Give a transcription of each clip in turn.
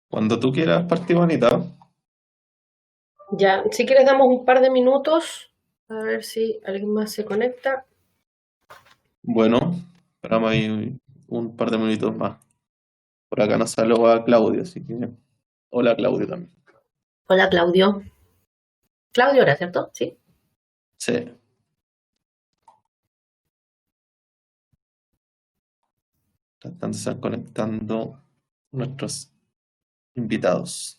Cuando tú quieras, partir bonita. Ya, si quieres damos un par de minutos a ver si alguien más se conecta. Bueno, esperamos ahí un par de minutos más. Por acá nos saluda Claudio, así que hola Claudio también. Hola, Claudio. Claudio era, ¿cierto? Sí. Sí, están se están conectando nuestros invitados.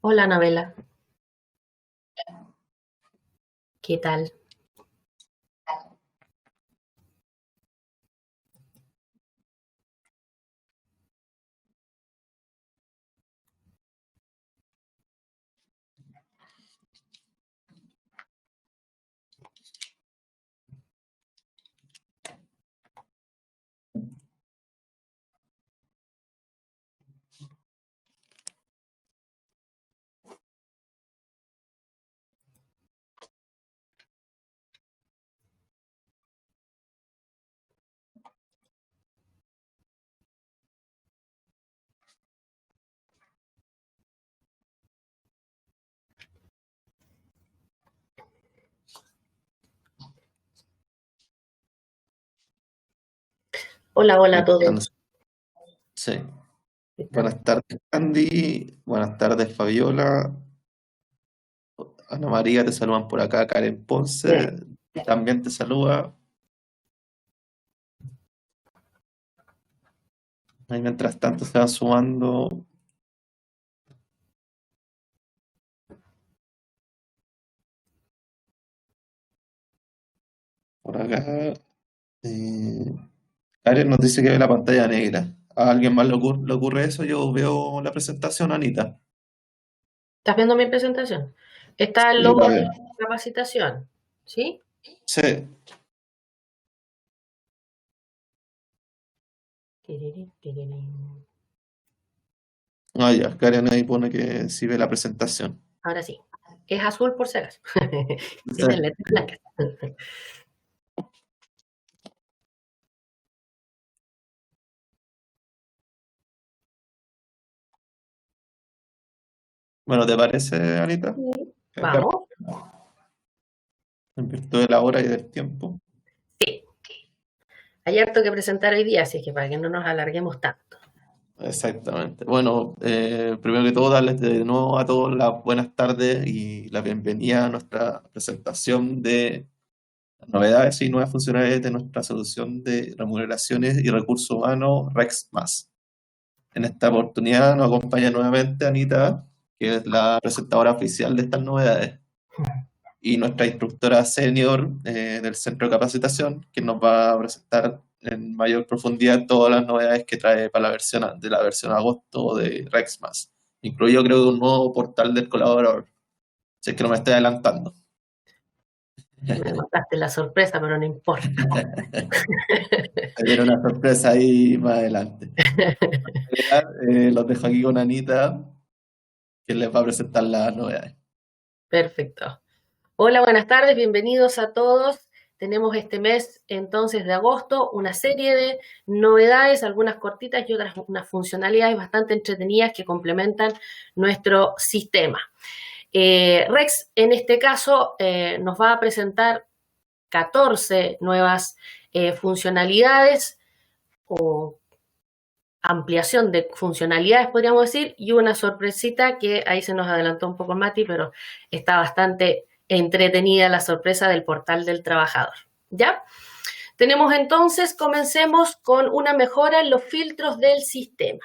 Hola, Anabela. ¿Qué tal? Hola, hola a todos. Conectándose. Sí. Estamos. Buenas tardes, Candy. Buenas tardes, Fabiola. Ana María, te saludan por acá. Karen Ponce también te saluda. Ahí mientras tanto se van sumando por acá. Eh, Karen nos dice que ve la pantalla negra. ¿A alguien más le ocurre eso? Yo veo la presentación, Anita. ¿Estás viendo mi presentación? Está el Sí, logo la de veo. capacitación, ¿sí? Sí. Tirirín, tirirín. Ah, ya. Karen ahí pone que sí ve la presentación. Ahora sí. Es azul por si acaso. Sí. Tiene letras blancas. Bueno, ¿te parece, Anita? Vamos. En virtud de la hora y del tiempo. Sí. Hay harto que presentar hoy día, así que para que no nos alarguemos tanto. Exactamente. Bueno, primero que todo, darles de nuevo a todos las buenas tardes y la bienvenida a nuestra presentación de novedades y nuevas funcionalidades de nuestra solución de remuneraciones y recursos humanos REX+. En esta oportunidad nos acompaña nuevamente Anita, que es la presentadora oficial de estas novedades, y nuestra instructora senior del centro de capacitación, que nos va a presentar en mayor profundidad todas las novedades que trae para la versión agosto de REX+. Incluyo, creo, un nuevo portal del colaborador, si es que no me estoy adelantando. Me mataste la sorpresa, pero no importa. Se viene una sorpresa ahí más adelante. Los dejo aquí con Anita, que les va a presentar las novedades. Perfecto. Hola, buenas tardes, bienvenidos a todos. Tenemos este mes entonces de agosto una serie de novedades, algunas cortitas y otras unas funcionalidades bastante entretenidas que complementan nuestro sistema. Rex, en este caso, nos va a presentar 14 nuevas funcionalidades o ampliación de funcionalidades, podríamos decir, y una sorpresita que ahí se nos adelantó un poco Mati, pero está bastante entretenida la sorpresa del portal del trabajador. ¿Ya? Tenemos entonces, comencemos con una mejora en los filtros del sistema.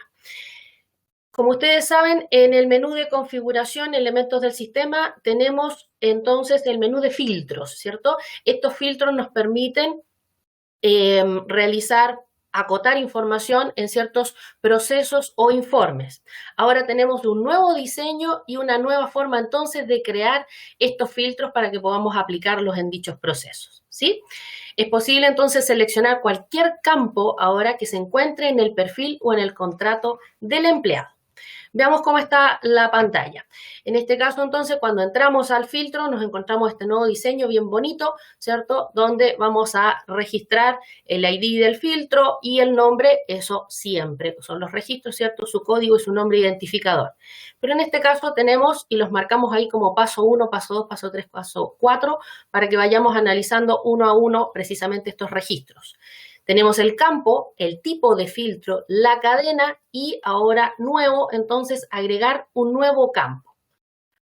Como ustedes saben, en el menú de configuración, elementos del sistema, tenemos entonces el menú de filtros, ¿cierto? Estos filtros nos permiten realizar, acotar información en ciertos procesos o informes. Ahora tenemos un nuevo diseño y una nueva forma entonces de crear estos filtros para que podamos aplicarlos en dichos procesos, ¿sí? Es posible entonces seleccionar cualquier campo ahora que se encuentre en el perfil o en el contrato del empleado. Veamos cómo está la pantalla. En este caso, entonces, cuando entramos al filtro, nos encontramos este nuevo diseño bien bonito, ¿cierto? Donde vamos a registrar el ID del filtro y el nombre, eso siempre, son los registros, ¿cierto? Su código y su nombre identificador. Pero en este caso tenemos, y los marcamos ahí como paso 1, paso 2, paso 3, paso 4, para que vayamos analizando uno a uno precisamente estos registros. Tenemos el campo, el tipo de filtro, la cadena y ahora nuevo, entonces agregar un nuevo campo.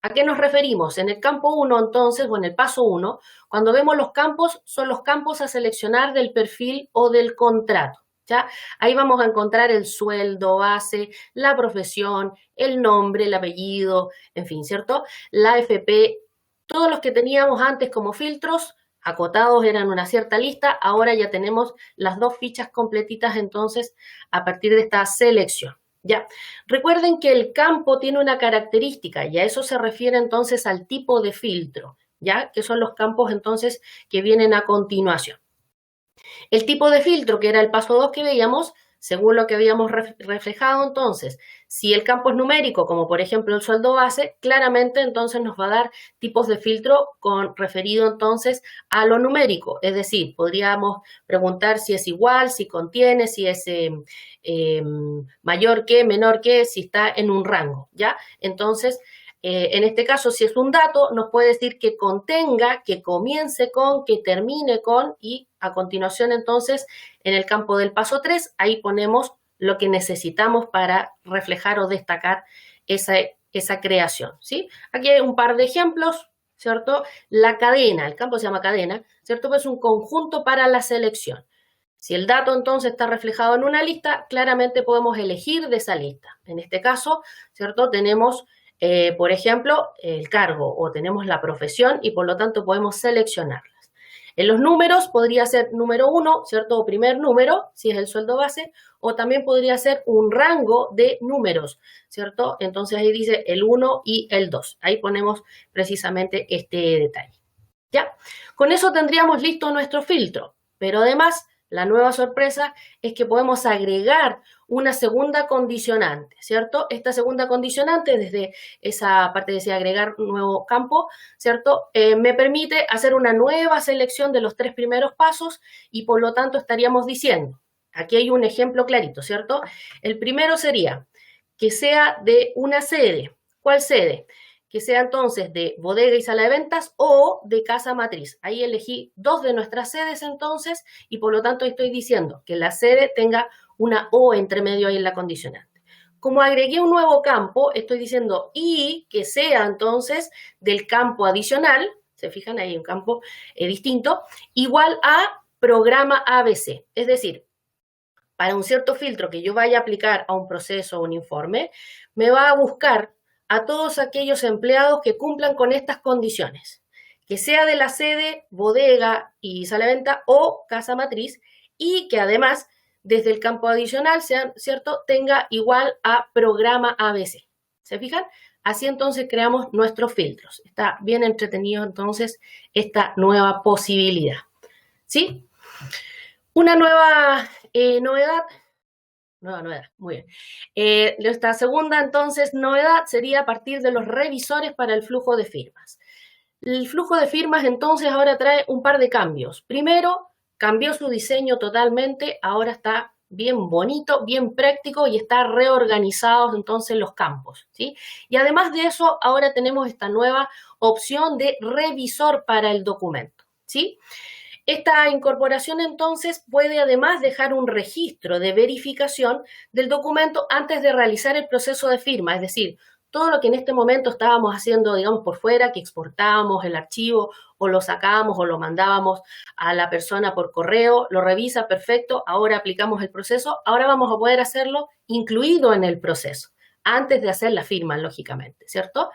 ¿A qué nos referimos? En el campo 1, entonces, o en el paso 1, cuando vemos los campos, son los campos a seleccionar del perfil o del contrato. ¿Ya? Ahí vamos a encontrar el sueldo base, la profesión, el nombre, el apellido, en fin, ¿cierto? La AFP, todos los que teníamos antes como filtros, acotados eran una cierta lista, ahora ya tenemos las 2 fichas completitas entonces a partir de esta selección. Ya, recuerden que el campo tiene una característica y a eso se refiere entonces al tipo de filtro, ya, que son los campos entonces que vienen a continuación. El tipo de filtro, que era el paso 2 que veíamos, según lo que habíamos reflejado entonces, si el campo es numérico, como por ejemplo el sueldo base, claramente entonces nos va a dar tipos de filtro con referido entonces a lo numérico. Es decir, podríamos preguntar si es igual, si contiene, si es mayor que, menor que, si está en un rango, ¿ya? Entonces, en este caso, si es un dato, nos puede decir que contenga, que comience con, que termine con y a continuación entonces en el campo del paso 3, ahí ponemos lo que necesitamos para reflejar o destacar esa creación, ¿sí? Aquí hay un par de ejemplos, ¿cierto? La cadena, el campo se llama cadena, ¿cierto? Pues es un conjunto para la selección. Si el dato entonces está reflejado en una lista, claramente podemos elegir de esa lista. En este caso, ¿cierto? Tenemos por ejemplo, el cargo o tenemos la profesión y por lo tanto podemos seleccionarlas. En los números podría ser número 1, ¿cierto? O primer número, si es el sueldo base, o también podría ser un rango de números, ¿cierto? Entonces ahí dice el 1 y el 2. Ahí ponemos precisamente este detalle. ¿Ya? Con eso tendríamos listo nuestro filtro, pero además la nueva sorpresa es que podemos agregar una segunda condicionante, ¿cierto? Esta segunda condicionante, desde esa parte de agregar un nuevo campo, ¿cierto? Me permite hacer una nueva selección de los 3 primeros pasos y por lo tanto estaríamos diciendo, aquí hay un ejemplo clarito, ¿cierto? El primero sería que sea de una sede. ¿Cuál sede? Que sea entonces de bodega y sala de ventas o de casa matriz. Ahí elegí 2 de nuestras sedes entonces y por lo tanto estoy diciendo que la sede tenga una O entre medio ahí en la condicionante. Como agregué un nuevo campo, estoy diciendo y que sea entonces del campo adicional, se fijan ahí un campo distinto, igual a programa ABC. Es decir, para un cierto filtro que yo vaya a aplicar a un proceso o un informe, me va a buscar a todos aquellos empleados que cumplan con estas condiciones, que sea de la sede, bodega y sala de venta o casa matriz y que además desde el campo adicional, ¿cierto?, tenga igual a programa ABC. ¿Se fijan? Así entonces creamos nuestros filtros. Está bien entretenido entonces esta nueva posibilidad. ¿Sí? Una nueva novedad. Nueva novedad, muy bien. Nuestra segunda, entonces, novedad sería a partir de los revisores para el flujo de firmas. El flujo de firmas, entonces, ahora trae un par de cambios. Primero, cambió su diseño totalmente, ahora está bien bonito, bien práctico y está reorganizados, entonces, los campos, ¿sí? Y además de eso, ahora tenemos esta nueva opción de revisor para el documento, ¿sí? Esta incorporación entonces puede además dejar un registro de verificación del documento antes de realizar el proceso de firma, es decir, todo lo que en este momento estábamos haciendo, digamos, por fuera, que exportábamos el archivo o lo sacábamos o lo mandábamos a la persona por correo, lo revisa, perfecto, ahora aplicamos el proceso, ahora vamos a poder hacerlo incluido en el proceso, antes de hacer la firma, lógicamente, ¿cierto?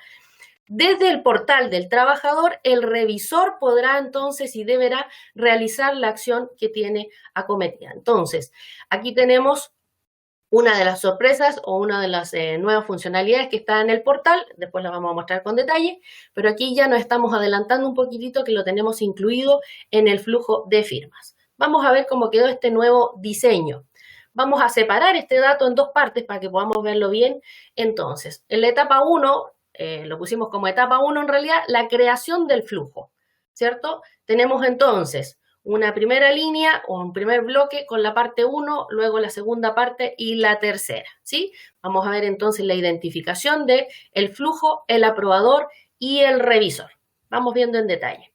Desde el portal del trabajador, el revisor podrá entonces y deberá realizar la acción que tiene acometida. Entonces, aquí tenemos una de las sorpresas o una de las nuevas funcionalidades que está en el portal, después la vamos a mostrar con detalle, pero aquí ya nos estamos adelantando un poquitito que lo tenemos incluido en el flujo de firmas. Vamos a ver cómo quedó este nuevo diseño. Vamos a separar este dato en dos partes para que podamos verlo bien. Entonces, en la etapa 1, lo pusimos como etapa 1 en realidad, la creación del flujo, ¿cierto? Tenemos entonces una primera línea o un primer bloque con la parte 1, luego la segunda parte y la tercera, ¿sí? Vamos a ver entonces la identificación de el flujo, el aprobador y el revisor. Vamos viendo en detalle.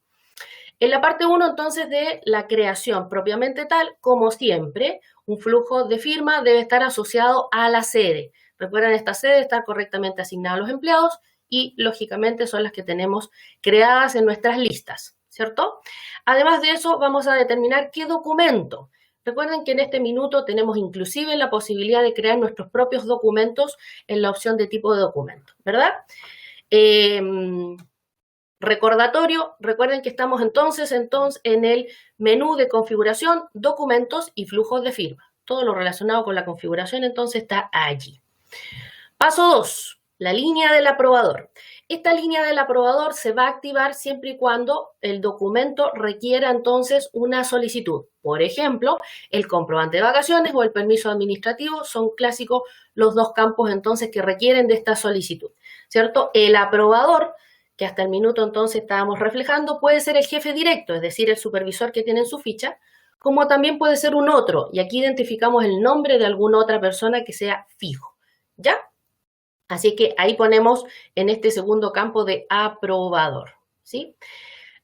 En la parte 1, entonces, de la creación propiamente tal, como siempre, un flujo de firma debe estar asociado a la sede. Recuerden, esta sede está correctamente asignada a los empleados y, lógicamente, son las que tenemos creadas en nuestras listas, ¿cierto? Además de eso, vamos a determinar qué documento. Recuerden que en este minuto tenemos inclusive la posibilidad de crear nuestros propios documentos en la opción de tipo de documento, ¿verdad? Recordatorio, recuerden que estamos entonces en el menú de configuración, documentos y flujos de firma. Todo lo relacionado con la configuración entonces está allí. Paso 2, la línea del aprobador. Esta línea del aprobador se va a activar siempre y cuando el documento requiera entonces una solicitud. Por ejemplo, el comprobante de vacaciones o el permiso administrativo son clásicos los dos campos entonces que requieren de esta solicitud, ¿cierto? El aprobador, que hasta el minuto entonces estábamos reflejando, puede ser el jefe directo, es decir, el supervisor que tiene en su ficha, como también puede ser un otro, y aquí identificamos el nombre de alguna otra persona que sea fijo, ¿ya? Así que ahí ponemos en este segundo campo de aprobador, ¿sí?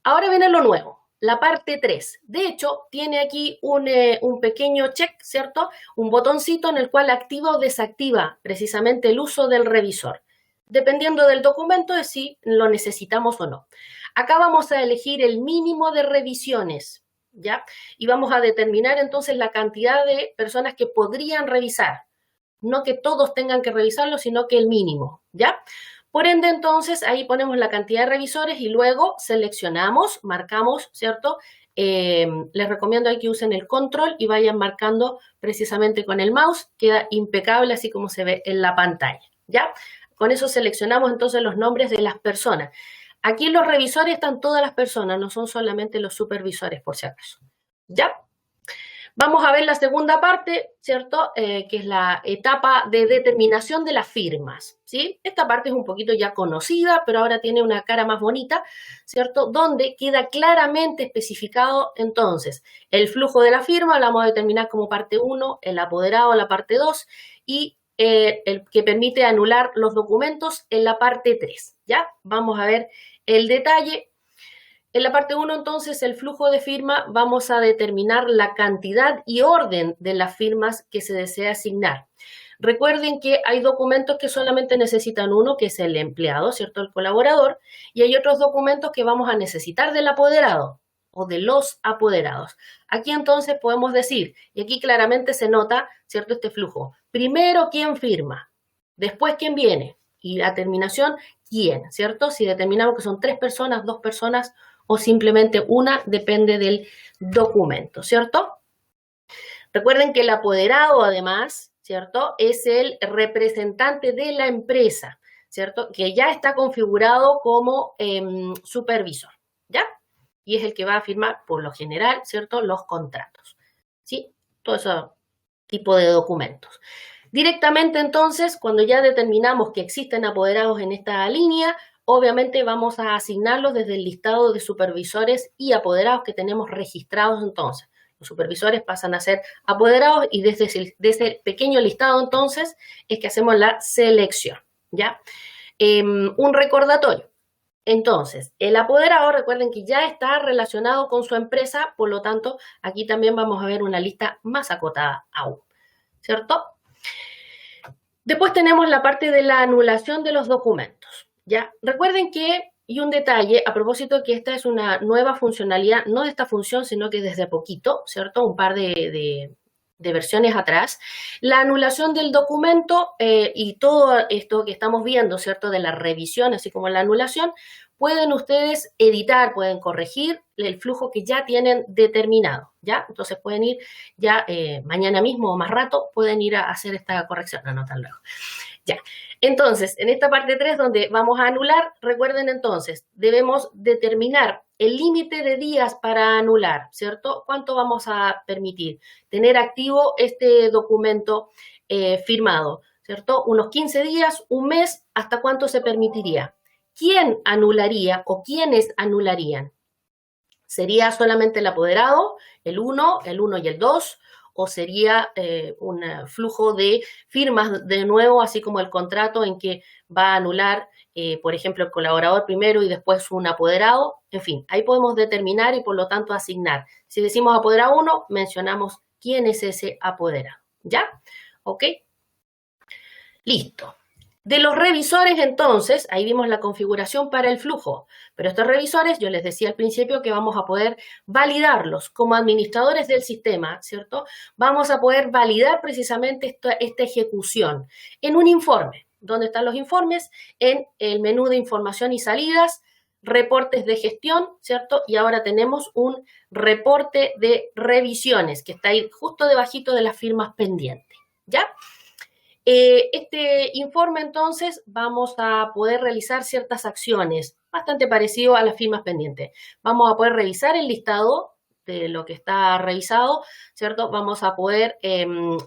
Ahora viene lo nuevo, la parte 3. De hecho, tiene aquí un pequeño check, ¿cierto? Un botoncito en el cual activa o desactiva precisamente el uso del revisor, dependiendo del documento de si lo necesitamos o no. Acá vamos a elegir el mínimo de revisiones, ¿ya? Y vamos a determinar entonces la cantidad de personas que podrían revisar. No que todos tengan que revisarlo, sino que el mínimo, ¿ya? Por ende, entonces, ahí ponemos la cantidad de revisores y luego seleccionamos, marcamos, ¿cierto? Les recomiendo ahí que usen el control y vayan marcando precisamente con el mouse. Queda impecable así como se ve en la pantalla, ¿ya? Con eso seleccionamos entonces los nombres de las personas. Aquí en los revisores están todas las personas, no son solamente los supervisores, por si acaso, ¿ya? Vamos a ver la segunda parte, ¿cierto? Que es la etapa de determinación de las firmas, ¿sí? Esta parte es un poquito ya conocida, pero ahora tiene una cara más bonita, ¿cierto? Donde queda claramente especificado, entonces, el flujo de la firma, lo vamos a determinar como parte 1, el apoderado la parte 2 y el que permite anular los documentos en la parte 3, ¿ya? Vamos a ver el detalle. En la parte 1, entonces, el flujo de firma, vamos a determinar la cantidad y orden de las firmas que se desea asignar. Recuerden que hay documentos que solamente necesitan uno, que es el empleado, ¿cierto? El colaborador, y hay otros documentos que vamos a necesitar del apoderado o de los apoderados. Aquí entonces podemos decir, y aquí claramente se nota, ¿cierto? Este flujo. Primero, ¿quién firma? Después, ¿quién viene? Y a terminación, ¿quién? ¿Cierto? Si determinamos que son 3 personas, 2 personas, o simplemente una, depende del documento, ¿cierto? Recuerden que el apoderado, además, ¿cierto? Es el representante de la empresa, ¿cierto? Que ya está configurado como supervisor, ¿ya? Y es el que va a firmar, por lo general, ¿cierto? Los contratos, ¿sí? Todo ese tipo de documentos. Directamente, entonces, cuando ya determinamos que existen apoderados en esta línea, obviamente vamos a asignarlos desde el listado de supervisores y apoderados que tenemos registrados entonces. Los supervisores pasan a ser apoderados y desde ese pequeño listado entonces es que hacemos la selección, ¿ya? Un recordatorio. Entonces, el apoderado, recuerden que ya está relacionado con su empresa, por lo tanto, aquí también vamos a ver una lista más acotada aún, ¿cierto? Después tenemos la parte de la anulación de los documentos. ¿Ya? Recuerden que, y un detalle, a propósito que esta es una nueva funcionalidad, no de esta función, sino que desde poquito, ¿cierto? Un par de versiones atrás, la anulación del documento y todo esto que estamos viendo, ¿cierto? De la revisión, así como la anulación, pueden ustedes editar, pueden corregir el flujo que ya tienen determinado, ¿ya? Entonces pueden ir ya mañana mismo o más rato, pueden ir a hacer esta corrección, no tan luego. Ya, entonces, en esta parte 3 donde vamos a anular, recuerden entonces, debemos determinar el límite de días para anular, ¿cierto? ¿Cuánto vamos a permitir? Tener activo este documento firmado, ¿cierto? Unos 15 días, un mes, ¿hasta cuánto se permitiría? ¿Quién anularía o quiénes anularían? ¿Sería solamente el apoderado, el 1 y el 2? ¿O sería un flujo de firmas de nuevo, así como el contrato en que va a anular, por ejemplo, el colaborador primero y después un apoderado? En fin, ahí podemos determinar y por lo tanto asignar. Si decimos apoderado 1, mencionamos quién es ese apoderado. ¿Ya? ¿Ok? Listo. De los revisores, entonces, ahí vimos la configuración para el flujo, pero estos revisores, yo les decía al principio que vamos a poder validarlos como administradores del sistema, ¿cierto? Vamos a poder validar precisamente esta ejecución en un informe. ¿Dónde están los informes? En el menú de información y salidas, reportes de gestión, ¿cierto? Y ahora tenemos un reporte de revisiones que está ahí justo debajito de las firmas pendientes, ¿ya? Este informe, entonces, vamos a poder realizar ciertas acciones, bastante parecido a las firmas pendientes. Vamos a poder revisar el listado de lo que está revisado, ¿cierto? Vamos a poder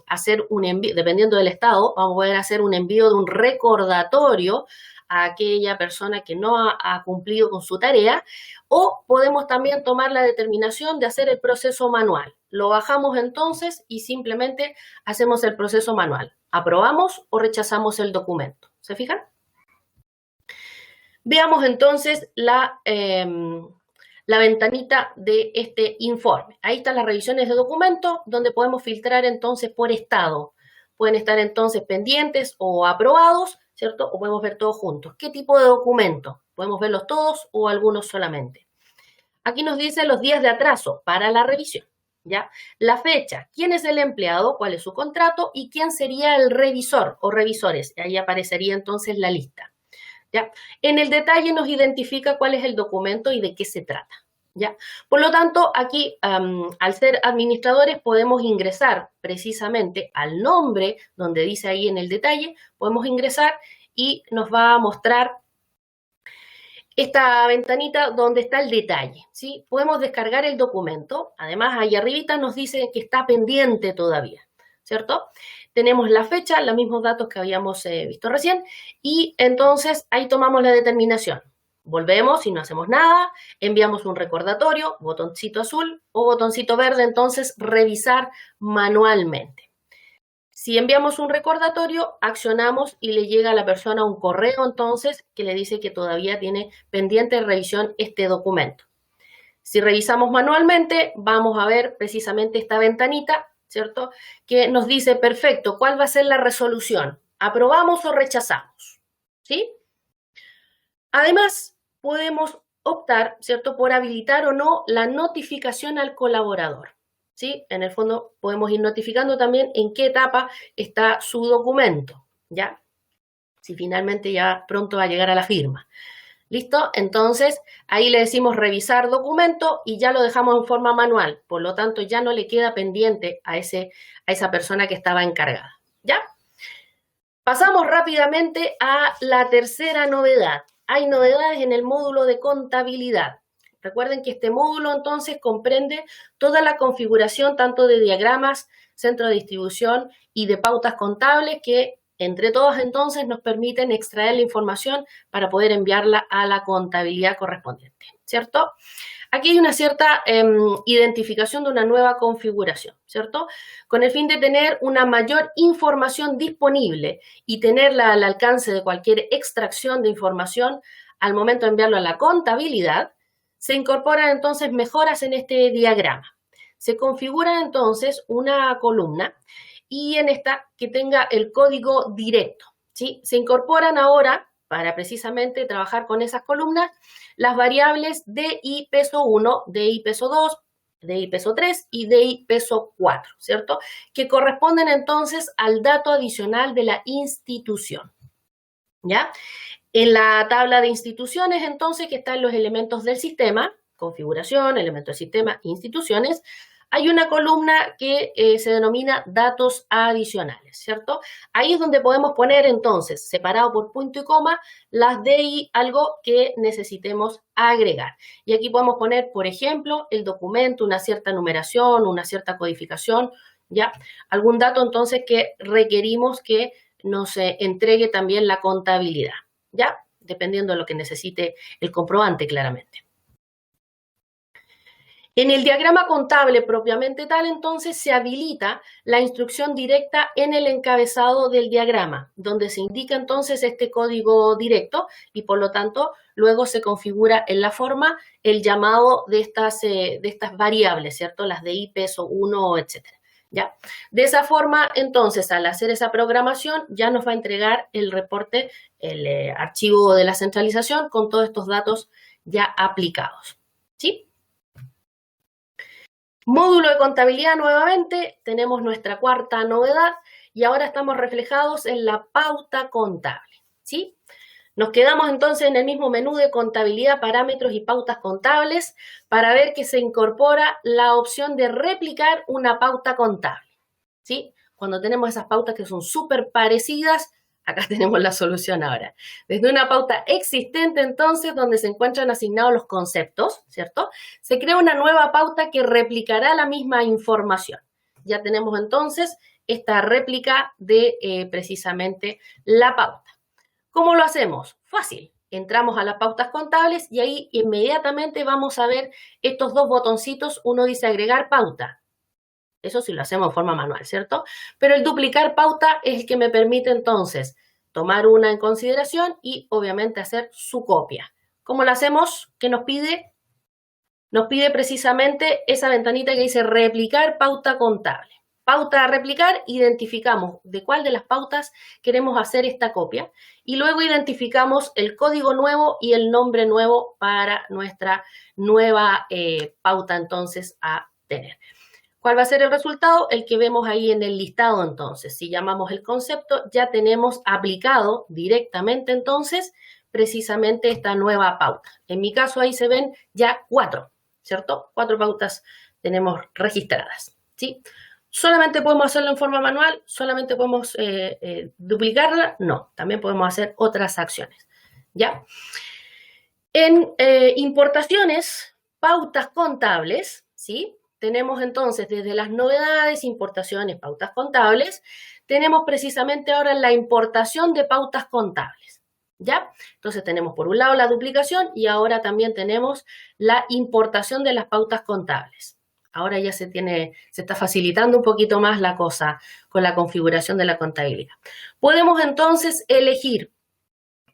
hacer un envío, dependiendo del estado, vamos a poder hacer un envío de un recordatorio a aquella persona que no ha cumplido con su tarea, o podemos también tomar la determinación de hacer el proceso manual. Lo bajamos entonces y simplemente hacemos el proceso manual. ¿Aprobamos o rechazamos el documento? ¿Se fijan? Veamos entonces la ventanita de este informe. Ahí están las revisiones de documentos, donde podemos filtrar entonces por estado. Pueden estar entonces pendientes o aprobados, ¿cierto? O podemos ver todos juntos. ¿Qué tipo de documento? Podemos verlos todos o algunos solamente. Aquí nos dice los días de atraso para la revisión, ¿ya? La fecha, quién es el empleado, cuál es su contrato y quién sería el revisor o revisores. Ahí aparecería entonces la lista, ¿ya? En el detalle nos identifica cuál es el documento y de qué se trata, ¿ya? Por lo tanto, aquí, al ser administradores, podemos ingresar precisamente al nombre, donde dice ahí en el detalle, podemos ingresar y nos va a mostrar esta ventanita donde está el detalle, ¿sí? Podemos descargar el documento. Además, ahí arribita nos dice que está pendiente todavía, ¿cierto? Tenemos la fecha, los mismos datos que habíamos visto recién, y entonces ahí tomamos la determinación. Volvemos y no hacemos nada, enviamos un recordatorio, botoncito azul o botoncito verde, entonces revisar manualmente. Si enviamos un recordatorio, accionamos y le llega a la persona un correo entonces que le dice que todavía tiene pendiente de revisión este documento. Si revisamos manualmente, vamos a ver precisamente esta ventanita, ¿cierto? Que nos dice, perfecto, ¿cuál va a ser la resolución? ¿Aprobamos o rechazamos? ¿Sí? Además, podemos optar, ¿cierto?, por habilitar o no la notificación al colaborador. ¿Sí? En el fondo podemos ir notificando también en qué etapa está su documento, ¿ya? Si finalmente ya pronto va a llegar a la firma. ¿Listo? Entonces, ahí le decimos revisar documento y ya lo dejamos en forma manual. Por lo tanto, ya no le queda pendiente a esa persona que estaba encargada, ¿ya? Pasamos rápidamente a la tercera novedad. Hay novedades en el módulo de contabilidad. Recuerden que este módulo entonces comprende toda la configuración tanto de diagramas, centro de distribución y de pautas contables que entre todas entonces nos permiten extraer la información para poder enviarla a la contabilidad correspondiente, ¿cierto? Aquí hay una cierta identificación de una nueva configuración, ¿cierto? Con el fin de tener una mayor información disponible y tenerla al alcance de cualquier extracción de información al momento de enviarlo a la contabilidad, se incorporan entonces mejoras en este diagrama. Se configura entonces una columna y en esta que tenga el código directo, ¿sí? Se incorporan ahora, para precisamente trabajar con esas columnas, las variables DI peso 1, DI peso 2, DI peso 3 y DI peso 4, ¿cierto? Que corresponden entonces al dato adicional de la institución. ¿ya? En la tabla de instituciones, entonces, que están los elementos del sistema, configuración, elementos del sistema, instituciones, hay una columna que se denomina datos adicionales, ¿cierto? Ahí es donde podemos poner, entonces, separado por punto y coma, las DI, algo que necesitemos agregar. Y aquí podemos poner, por ejemplo, el documento, una cierta numeración, una cierta codificación, ¿ya? Algún dato, entonces, que requerimos que nos entregue también la contabilidad, ¿ya? Dependiendo de lo que necesite el comprobante, claramente. En el diagrama contable propiamente tal, entonces, se habilita la instrucción directa en el encabezado del diagrama, donde se indica entonces este código directo y, por lo tanto, luego se configura en la forma el llamado de estas variables, ¿cierto? Las de I, peso, 1, etcétera. ¿Ya? De esa forma, entonces, al hacer esa programación, ya nos va a entregar el reporte, el archivo de la centralización con todos estos datos ya aplicados. ¿Sí? Módulo de contabilidad nuevamente, tenemos nuestra cuarta novedad y ahora estamos reflejados en la pauta contable, ¿sí? Nos quedamos entonces en el mismo menú de contabilidad, parámetros y pautas contables para ver que se incorpora la opción de replicar una pauta contable, ¿sí? Cuando tenemos esas pautas que son súper parecidas, acá tenemos la solución ahora. Desde una pauta existente, entonces, donde se encuentran asignados los conceptos, ¿cierto? Se crea una nueva pauta que replicará la misma información. Ya tenemos entonces esta réplica de precisamente la pauta. ¿Cómo lo hacemos? Fácil. Entramos a las pautas contables y ahí inmediatamente vamos a ver estos dos botoncitos. Uno dice agregar pauta. Eso sí lo hacemos de forma manual, ¿cierto? Pero el duplicar pauta es el que me permite entonces tomar una en consideración y obviamente hacer su copia. ¿Cómo lo hacemos? ¿Qué nos pide? Nos pide precisamente esa ventanita que dice replicar pauta contable. Pauta a replicar, identificamos de cuál de las pautas queremos hacer esta copia y luego identificamos el código nuevo y el nombre nuevo para nuestra nueva pauta entonces a tener. ¿Cuál va a ser el resultado? El que vemos ahí en el listado entonces. Si llamamos el concepto, ya tenemos aplicado directamente entonces precisamente esta nueva pauta. En mi caso ahí se ven ya 4, ¿cierto? 4 pautas tenemos registradas, ¿sí? ¿Solamente podemos hacerlo en forma manual? ¿Solamente podemos duplicarla? No, también podemos hacer otras acciones, ¿ya? En importaciones, pautas contables, ¿sí? Tenemos entonces desde las novedades, importaciones, pautas contables, tenemos precisamente ahora la importación de pautas contables, ¿ya? Entonces tenemos por un lado la duplicación y ahora también tenemos la importación de las pautas contables. Ahora ya se está facilitando un poquito más la cosa con la configuración de la contabilidad. Podemos entonces elegir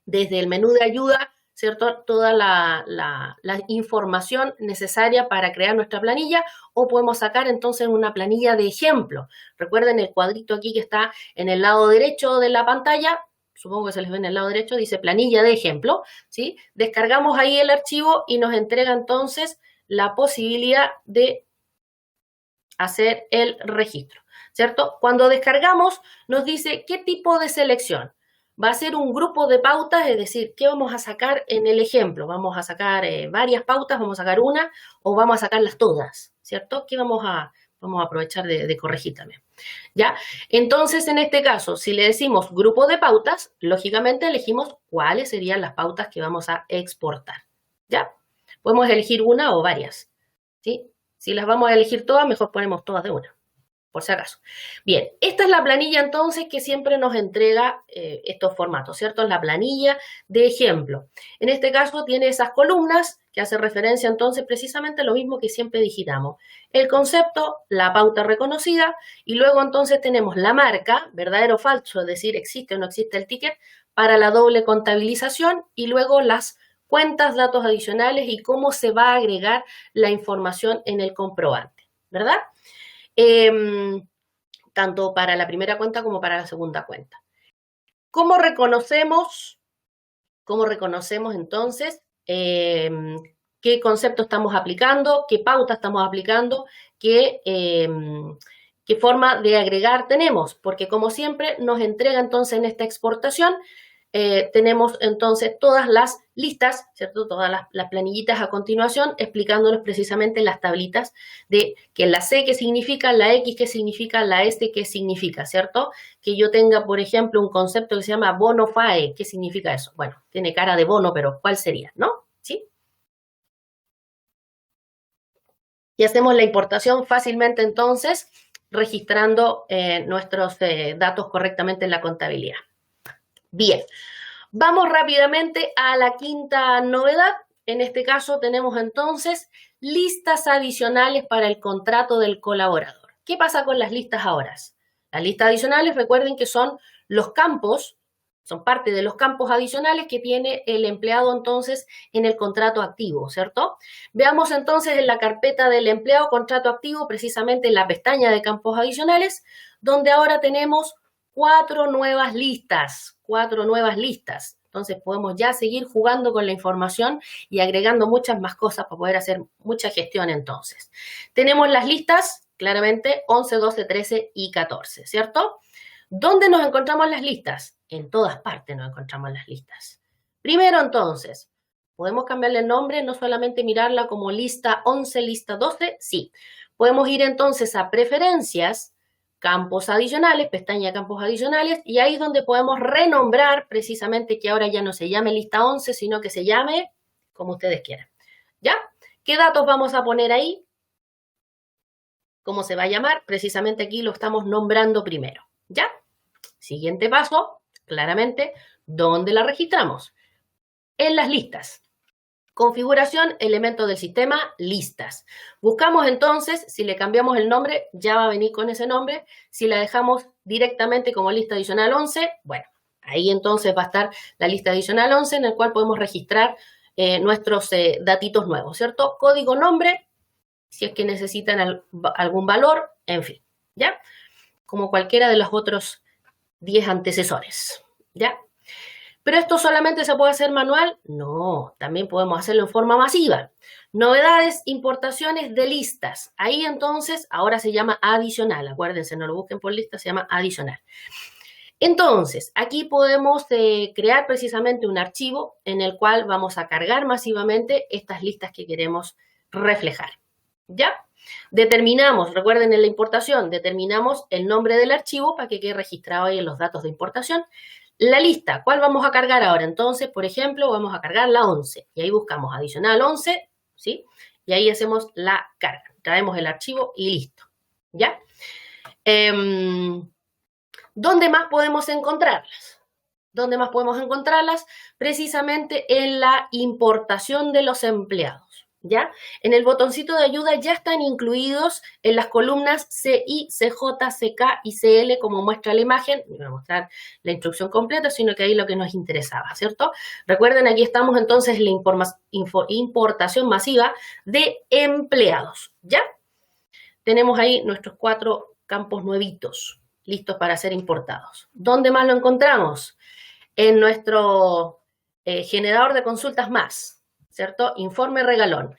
desde el menú de ayuda, ¿cierto? Toda la información necesaria para crear nuestra planilla o podemos sacar entonces una planilla de ejemplo. Recuerden el cuadrito aquí que está en el lado derecho de la pantalla, supongo que se les ve en el lado derecho, dice planilla de ejemplo, ¿sí? Descargamos ahí el archivo y nos entrega entonces la posibilidad de hacer el registro, ¿cierto? Cuando descargamos nos dice qué tipo de selección. Va a ser un grupo de pautas, es decir, ¿qué vamos a sacar en el ejemplo? ¿Vamos a sacar varias pautas? ¿Vamos a sacar una? ¿O vamos a sacarlas todas? ¿Cierto? ¿Qué vamos a aprovechar de corregir también? ¿Ya? Entonces, en este caso, si le decimos grupo de pautas, lógicamente elegimos cuáles serían las pautas que vamos a exportar. ¿Ya? Podemos elegir una o varias, ¿sí? Si las vamos a elegir todas, mejor ponemos todas de una, por si acaso. Bien, esta es la planilla entonces que siempre nos entrega estos formatos, ¿cierto? Es la planilla de ejemplo. En este caso tiene esas columnas que hace referencia entonces precisamente a lo mismo que siempre digitamos. El concepto, la pauta reconocida y luego entonces tenemos la marca, verdadero o falso, es decir, existe o no existe el ticket, para la doble contabilización y luego las cuentas, datos adicionales y cómo se va a agregar la información en el comprobante, ¿verdad? Tanto para la primera cuenta como para la segunda cuenta. ¿Cómo reconocemos entonces qué concepto estamos aplicando, qué pauta estamos aplicando, qué forma de agregar tenemos? Porque como siempre nos entrega entonces en esta exportación tenemos entonces todas las listas, ¿cierto? Todas las planillitas a continuación, explicándonos precisamente las tablitas de que la C qué significa, la X qué significa, la S qué significa, ¿cierto? Que yo tenga, por ejemplo, un concepto que se llama bono FAE. ¿Qué significa eso? Bueno, tiene cara de bono, pero ¿cuál sería? ¿No? ¿Sí? Y hacemos la importación fácilmente entonces, registrando nuestros datos correctamente en la contabilidad. Bien, vamos rápidamente a la quinta novedad. En este caso tenemos entonces listas adicionales para el contrato del colaborador. ¿Qué pasa con las listas ahora? Las listas adicionales, recuerden que son los campos, son parte de los campos adicionales que tiene el empleado entonces en el contrato activo, ¿cierto? Veamos entonces en la carpeta del empleado contrato activo, precisamente en la pestaña de campos adicionales, donde ahora tenemos 4 nuevas listas. Entonces podemos ya seguir jugando con la información y agregando muchas más cosas para poder hacer mucha gestión entonces. Tenemos las listas, claramente, 11, 12, 13 y 14, ¿cierto? ¿Dónde nos encontramos las listas? En todas partes nos encontramos las listas. Primero, entonces, ¿podemos cambiarle el nombre? No solamente mirarla como lista 11, lista 12, sí. Podemos ir entonces a preferencias, campos adicionales, pestaña campos adicionales, y ahí es donde podemos renombrar precisamente que ahora ya no se llame lista 11, sino que se llame como ustedes quieran. ¿Ya? ¿Qué datos vamos a poner ahí? ¿Cómo se va a llamar? Precisamente aquí lo estamos nombrando primero. ¿Ya? Siguiente paso, claramente, ¿dónde la registramos? En las listas. Configuración, elemento del sistema, listas. Buscamos entonces, si le cambiamos el nombre, ya va a venir con ese nombre. Si la dejamos directamente como lista adicional 11, bueno, ahí entonces va a estar la lista adicional 11 en el cual podemos registrar nuestros datitos nuevos, ¿cierto? Código nombre, si es que necesitan algún valor, en fin, ¿ya? Como cualquiera de los otros 10 antecesores, ¿ya? ¿Pero esto solamente se puede hacer manual? No, también podemos hacerlo en forma masiva. Novedades, importaciones de listas. Ahí entonces, ahora se llama adicional. Acuérdense, no lo busquen por lista, se llama adicional. Entonces, aquí podemos crear precisamente un archivo en el cual vamos a cargar masivamente estas listas que queremos reflejar. ¿Ya? Determinamos, recuerden en la importación, determinamos el nombre del archivo para que quede registrado ahí en los datos de importación. La lista, ¿cuál vamos a cargar ahora? Entonces, por ejemplo, vamos a cargar la 11 y ahí buscamos adicional 11, ¿sí? Y ahí hacemos la carga. Traemos el archivo y listo, ¿ya? ¿Dónde más podemos encontrarlas? ¿Dónde más podemos encontrarlas? Precisamente en la importación de los empleados. ¿Ya? En el botoncito de ayuda ya están incluidos en las columnas CI, CJ, CK y CL, como muestra la imagen. No voy a mostrar la instrucción completa, sino que ahí lo que nos interesaba, ¿cierto? Recuerden, aquí estamos entonces en la importación masiva de empleados, ¿ya? Tenemos ahí nuestros 4 campos nuevitos, listos para ser importados. ¿Dónde más lo encontramos? En nuestro generador de consultas más, ¿cierto? Informe regalón.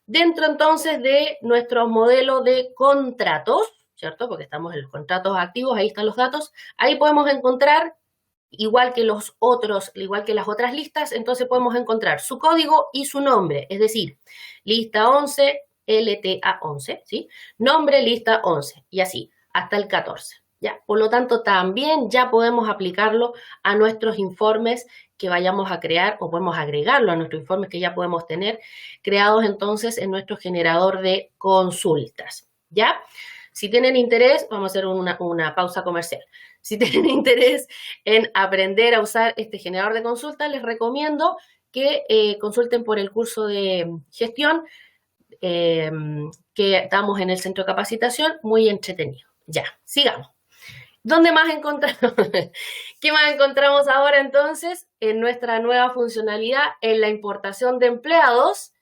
Dentro entonces de nuestro modelo de contratos, ¿cierto? Porque estamos en los contratos activos, ahí están los datos. Ahí podemos encontrar, igual que los otros, igual que las otras listas, entonces podemos encontrar su código y su nombre, es decir, lista 11, LTA 11, ¿sí? Nombre, lista 11, y así, hasta el 14. ¿Ya? Por lo tanto, también ya podemos aplicarlo a nuestros informes que vayamos a crear o podemos agregarlo a nuestros informes que ya podemos tener creados entonces en nuestro generador de consultas, ¿ya? Si tienen interés, vamos a hacer una pausa comercial. Si tienen interés en aprender a usar este generador de consultas, les recomiendo que consulten por el curso de gestión que damos en el centro de capacitación, muy entretenido. Ya, sigamos. ¿Dónde más encontramos? ¿Qué más encontramos ahora entonces? En nuestra nueva funcionalidad, en la importación de empleados.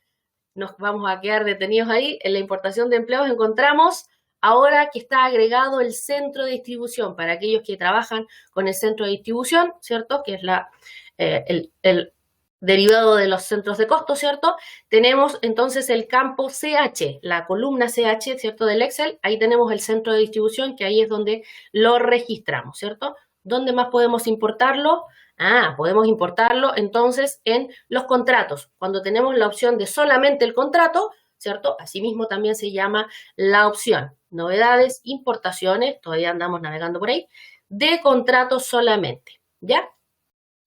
Nos vamos a quedar detenidos ahí. En la importación de empleados encontramos ahora que está agregado el centro de distribución para aquellos que trabajan con el centro de distribución, ¿cierto? Que es el derivado de los centros de costo, ¿cierto? Tenemos entonces el campo CH, la columna CH, ¿cierto? Del Excel, ahí tenemos el centro de distribución, que ahí es donde lo registramos, ¿cierto? ¿Dónde más podemos importarlo? Podemos importarlo entonces en los contratos. Cuando tenemos la opción de solamente el contrato, ¿cierto? Asimismo también se llama la opción novedades, importaciones, todavía andamos navegando por ahí, de contratos solamente, ¿ya?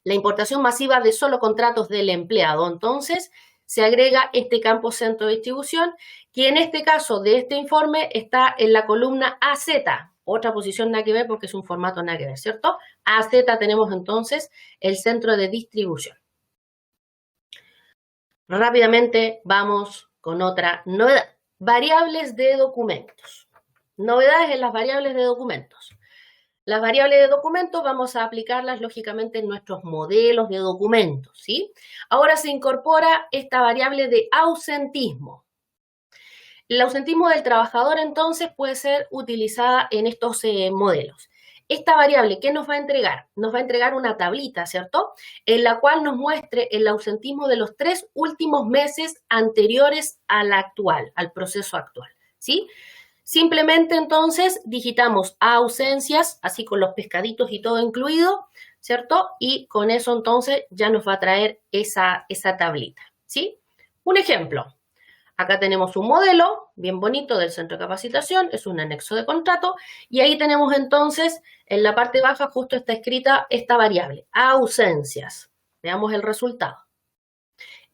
La importación masiva de solo contratos del empleado. Entonces, se agrega este campo centro de distribución, que en este caso de este informe está en la columna AZ, otra posición nada que ver porque es un formato nada que ver, ¿cierto? AZ tenemos entonces el centro de distribución. Rápidamente vamos con otra novedad. Variables de documentos. Novedades en las variables de documentos. Las variables de documentos vamos a aplicarlas lógicamente en nuestros modelos de documentos, ¿sí? Ahora se incorpora esta variable de ausentismo. El ausentismo del trabajador entonces puede ser utilizada en estos modelos. Esta variable, ¿qué nos va a entregar? Nos va a entregar una tablita, ¿cierto? En la cual nos muestre el ausentismo de los 3 últimos meses anteriores al actual, al proceso actual, ¿sí? Simplemente entonces digitamos ausencias, así con los pescaditos y todo incluido, ¿cierto? Y con eso entonces ya nos va a traer esa tablita, ¿sí? Un ejemplo. Acá tenemos un modelo bien bonito del centro de capacitación, es un anexo de contrato, y ahí tenemos entonces, en la parte baja justo está escrita esta variable, ausencias. Veamos el resultado.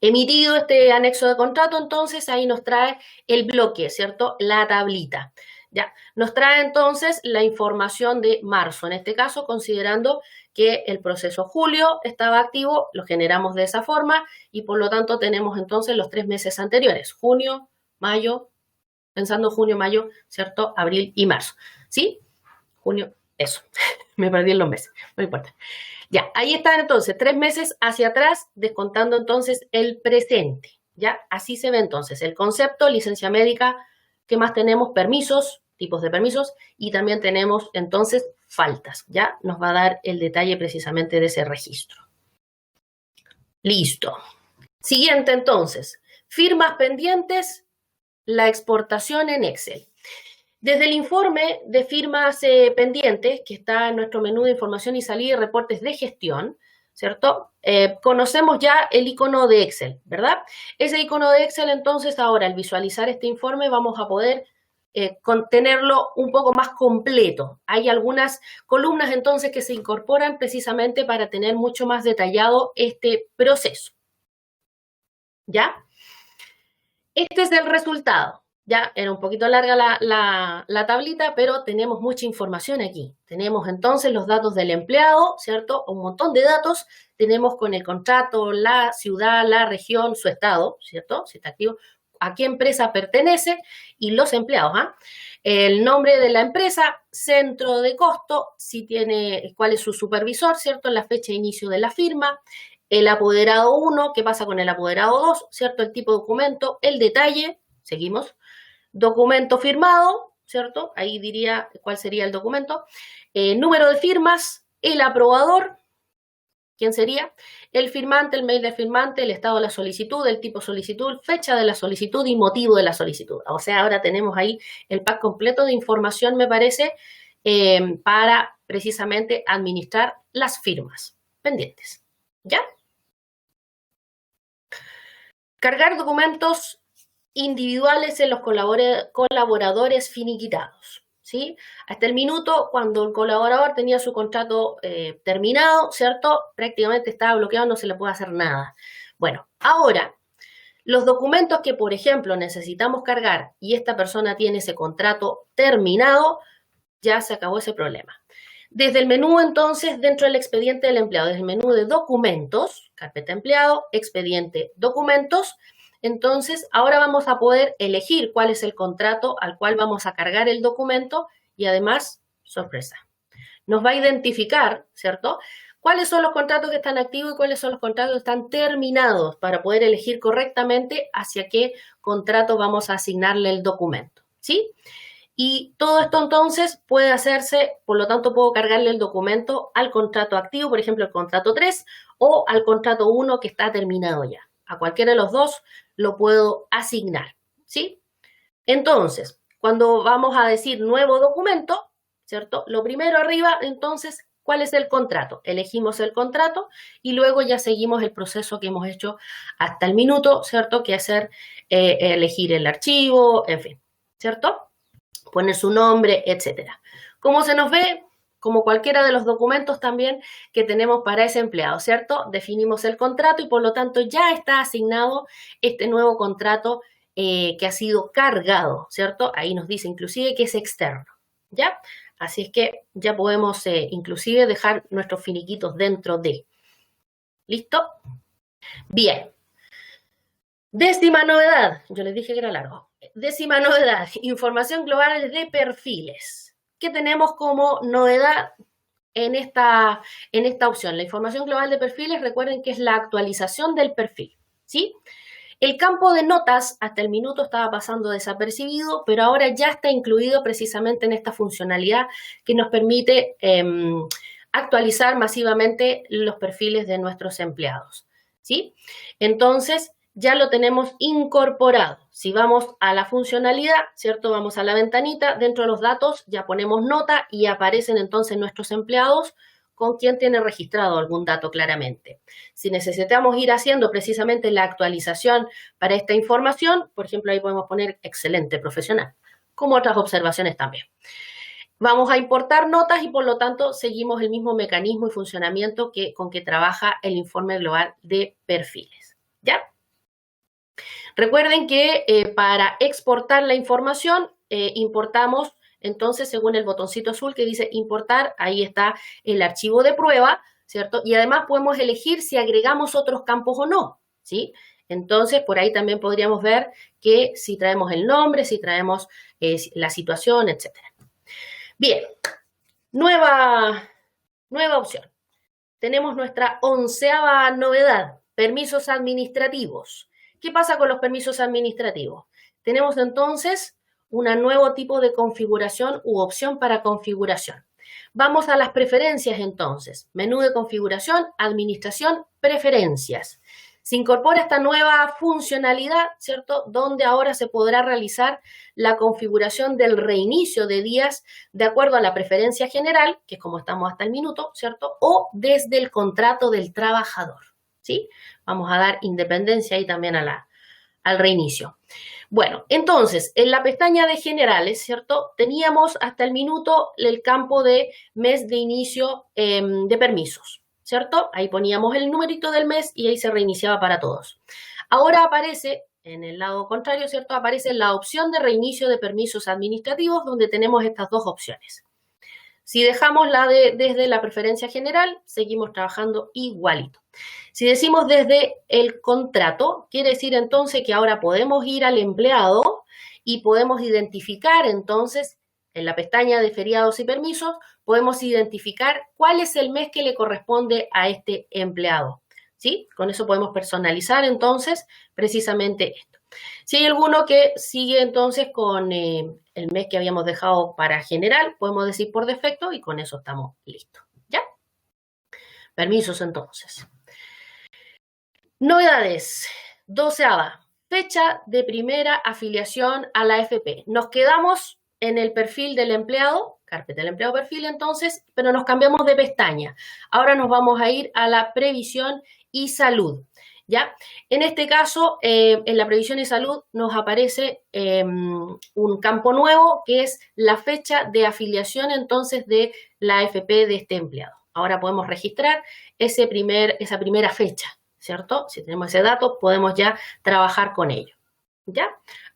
Emitido este anexo de contrato, entonces ahí nos trae el bloque, ¿cierto? La tablita. Ya, nos trae entonces la información de marzo, en este caso, considerando que el proceso julio estaba activo, lo generamos de esa forma y por lo tanto tenemos entonces los 3 meses anteriores, junio, mayo, pensando junio, mayo, ¿cierto? Abril y marzo, ¿sí? Junio, eso, me perdí en los meses, no importa. Ya, ahí están entonces 3 meses hacia atrás, descontando entonces el presente, ¿ya? Así se ve entonces el concepto, licencia médica. ¿Qué más tenemos? Permisos, tipos de permisos, y también tenemos entonces faltas. Ya nos va a dar el detalle precisamente de ese registro. Listo. Siguiente entonces, firmas pendientes, la exportación en Excel. Desde el informe de firmas pendientes, que está en nuestro menú de información y salida y reportes de gestión, ¿cierto? Conocemos ya el icono de Excel, ¿verdad? Ese icono de Excel, entonces, ahora, al visualizar este informe, vamos a poder tenerlo un poco más completo. Hay algunas columnas, entonces, que se incorporan precisamente para tener mucho más detallado este proceso. ¿Ya? Este es el resultado. Ya era un poquito larga la tablita, pero tenemos mucha información aquí. Tenemos entonces los datos del empleado, ¿cierto? Un montón de datos. Tenemos con el contrato, la ciudad, la región, su estado, ¿cierto? Si está activo, a qué empresa pertenece y los empleados, ¿ah? El nombre de la empresa, centro de costo, si tiene, cuál es su supervisor, ¿cierto? La fecha de inicio de la firma, el apoderado 1, qué pasa con el apoderado 2, ¿cierto? El tipo de documento, el detalle, seguimos. Documento firmado, ¿cierto? Ahí diría cuál sería el documento. Número de firmas, el aprobador, ¿quién sería? El firmante, el mail del firmante, el estado de la solicitud, el tipo solicitud, fecha de la solicitud y motivo de la solicitud. O sea, ahora tenemos ahí el pack completo de información, me parece, para precisamente administrar las firmas pendientes. ¿Ya? Cargar documentos individuales en los colaboradores finiquitados, ¿sí? Hasta el minuto, cuando el colaborador tenía su contrato terminado, ¿cierto? Prácticamente estaba bloqueado, no se le puede hacer nada. Bueno, ahora, los documentos que, por ejemplo, necesitamos cargar y esta persona tiene ese contrato terminado, ya se acabó ese problema. Desde el menú, entonces, dentro del expediente del empleado, desde el menú de documentos, carpeta empleado, expediente documentos, entonces ahora vamos a poder elegir cuál es el contrato al cual vamos a cargar el documento y además, sorpresa, nos va a identificar, ¿cierto? Cuáles son los contratos que están activos y cuáles son los contratos que están terminados para poder elegir correctamente hacia qué contrato vamos a asignarle el documento, ¿sí? Y todo esto entonces puede hacerse, por lo tanto puedo cargarle el documento al contrato activo, por ejemplo el contrato 3 o al contrato 1 que está terminado ya. A cualquiera de los dos lo puedo asignar, ¿sí? Entonces, cuando vamos a decir nuevo documento, ¿cierto? Lo primero arriba, entonces, ¿Cuál es el contrato? Elegimos el contrato y luego ya seguimos el proceso que hemos hecho hasta el minuto, ¿cierto? Que es elegir el archivo, en fin, ¿cierto? Poner su nombre, etcétera. ¿Cómo se nos ve? Como cualquiera de los documentos también que tenemos para ese empleado, ¿cierto? Definimos el contrato y por lo tanto ya está asignado este nuevo contrato que ha sido cargado, ¿cierto? Ahí nos dice inclusive que es externo, ¿ya? Así es que ya podemos inclusive dejar nuestros finiquitos dentro de. ¿Listo? Bien. Décima novedad, yo les dije que era largo. Décima novedad, información global de perfiles. ¿Qué tenemos como novedad en esta opción? La información global de perfiles, recuerden que es la actualización del perfil, ¿sí? El campo de notas hasta el minuto estaba pasando desapercibido, pero ahora ya está incluido precisamente en esta funcionalidad que nos permite actualizar masivamente los perfiles de nuestros empleados, ¿sí? Entonces, ya lo tenemos incorporado. Si vamos a la funcionalidad, ¿cierto? Vamos a la ventanita, dentro de los datos ya ponemos nota y aparecen entonces nuestros empleados con quien tiene registrado algún dato claramente. Si necesitamos ir haciendo precisamente la actualización para esta información, por ejemplo, ahí podemos poner excelente profesional, como otras observaciones también. Vamos a importar notas y por lo tanto seguimos el mismo mecanismo y funcionamiento con que trabaja el informe global de perfiles, ¿ya? Recuerden que para exportar la información importamos, entonces, según el botoncito azul que dice importar, ahí está el archivo de prueba, ¿cierto? Y además podemos elegir si agregamos otros campos o no, ¿sí? Entonces, por ahí también podríamos ver que si traemos el nombre, si traemos la situación, etc. Bien, nueva opción. Tenemos nuestra 11ª novedad, permisos administrativos. ¿Qué pasa con los permisos administrativos? Tenemos entonces un nuevo tipo de configuración u opción para configuración. Vamos a las preferencias entonces. Menú de configuración, administración, preferencias. Se incorpora esta nueva funcionalidad, ¿cierto? Donde ahora se podrá realizar la configuración del reinicio de días de acuerdo a la preferencia general, que es como estamos hasta el minuto, ¿cierto? O desde el contrato del trabajador, ¿sí? Vamos a dar independencia ahí también al reinicio. Bueno, entonces, en la pestaña de generales, ¿cierto? Teníamos hasta el minuto el campo de mes de inicio de permisos, ¿cierto? Ahí poníamos el numerito del mes y ahí se reiniciaba para todos. Ahora aparece, en el lado contrario, ¿cierto? Aparece la opción de reinicio de permisos administrativos donde tenemos estas dos opciones. Si dejamos desde la preferencia general, seguimos trabajando igualito. Si decimos desde el contrato, quiere decir entonces que ahora podemos ir al empleado y podemos identificar entonces, en la pestaña de feriados y permisos, podemos identificar cuál es el mes que le corresponde a este empleado, ¿sí? Con eso podemos personalizar entonces precisamente esto. Si hay alguno que sigue entonces con el mes que habíamos dejado para general, podemos decir por defecto y con eso estamos listos, ¿ya? Permisos entonces. Novedades. 12ª, fecha de primera afiliación a la AFP. Nos quedamos en el perfil del empleado, carpeta del empleado perfil entonces, pero nos cambiamos de pestaña. Ahora nos vamos a ir a la previsión y salud, ¿ya? En este caso, en la previsión y salud nos aparece un campo nuevo que es la fecha de afiliación entonces de la AFP de este empleado. Ahora podemos registrar esa primera fecha, ¿cierto? Si tenemos ese dato, podemos ya trabajar con ello, ¿ya?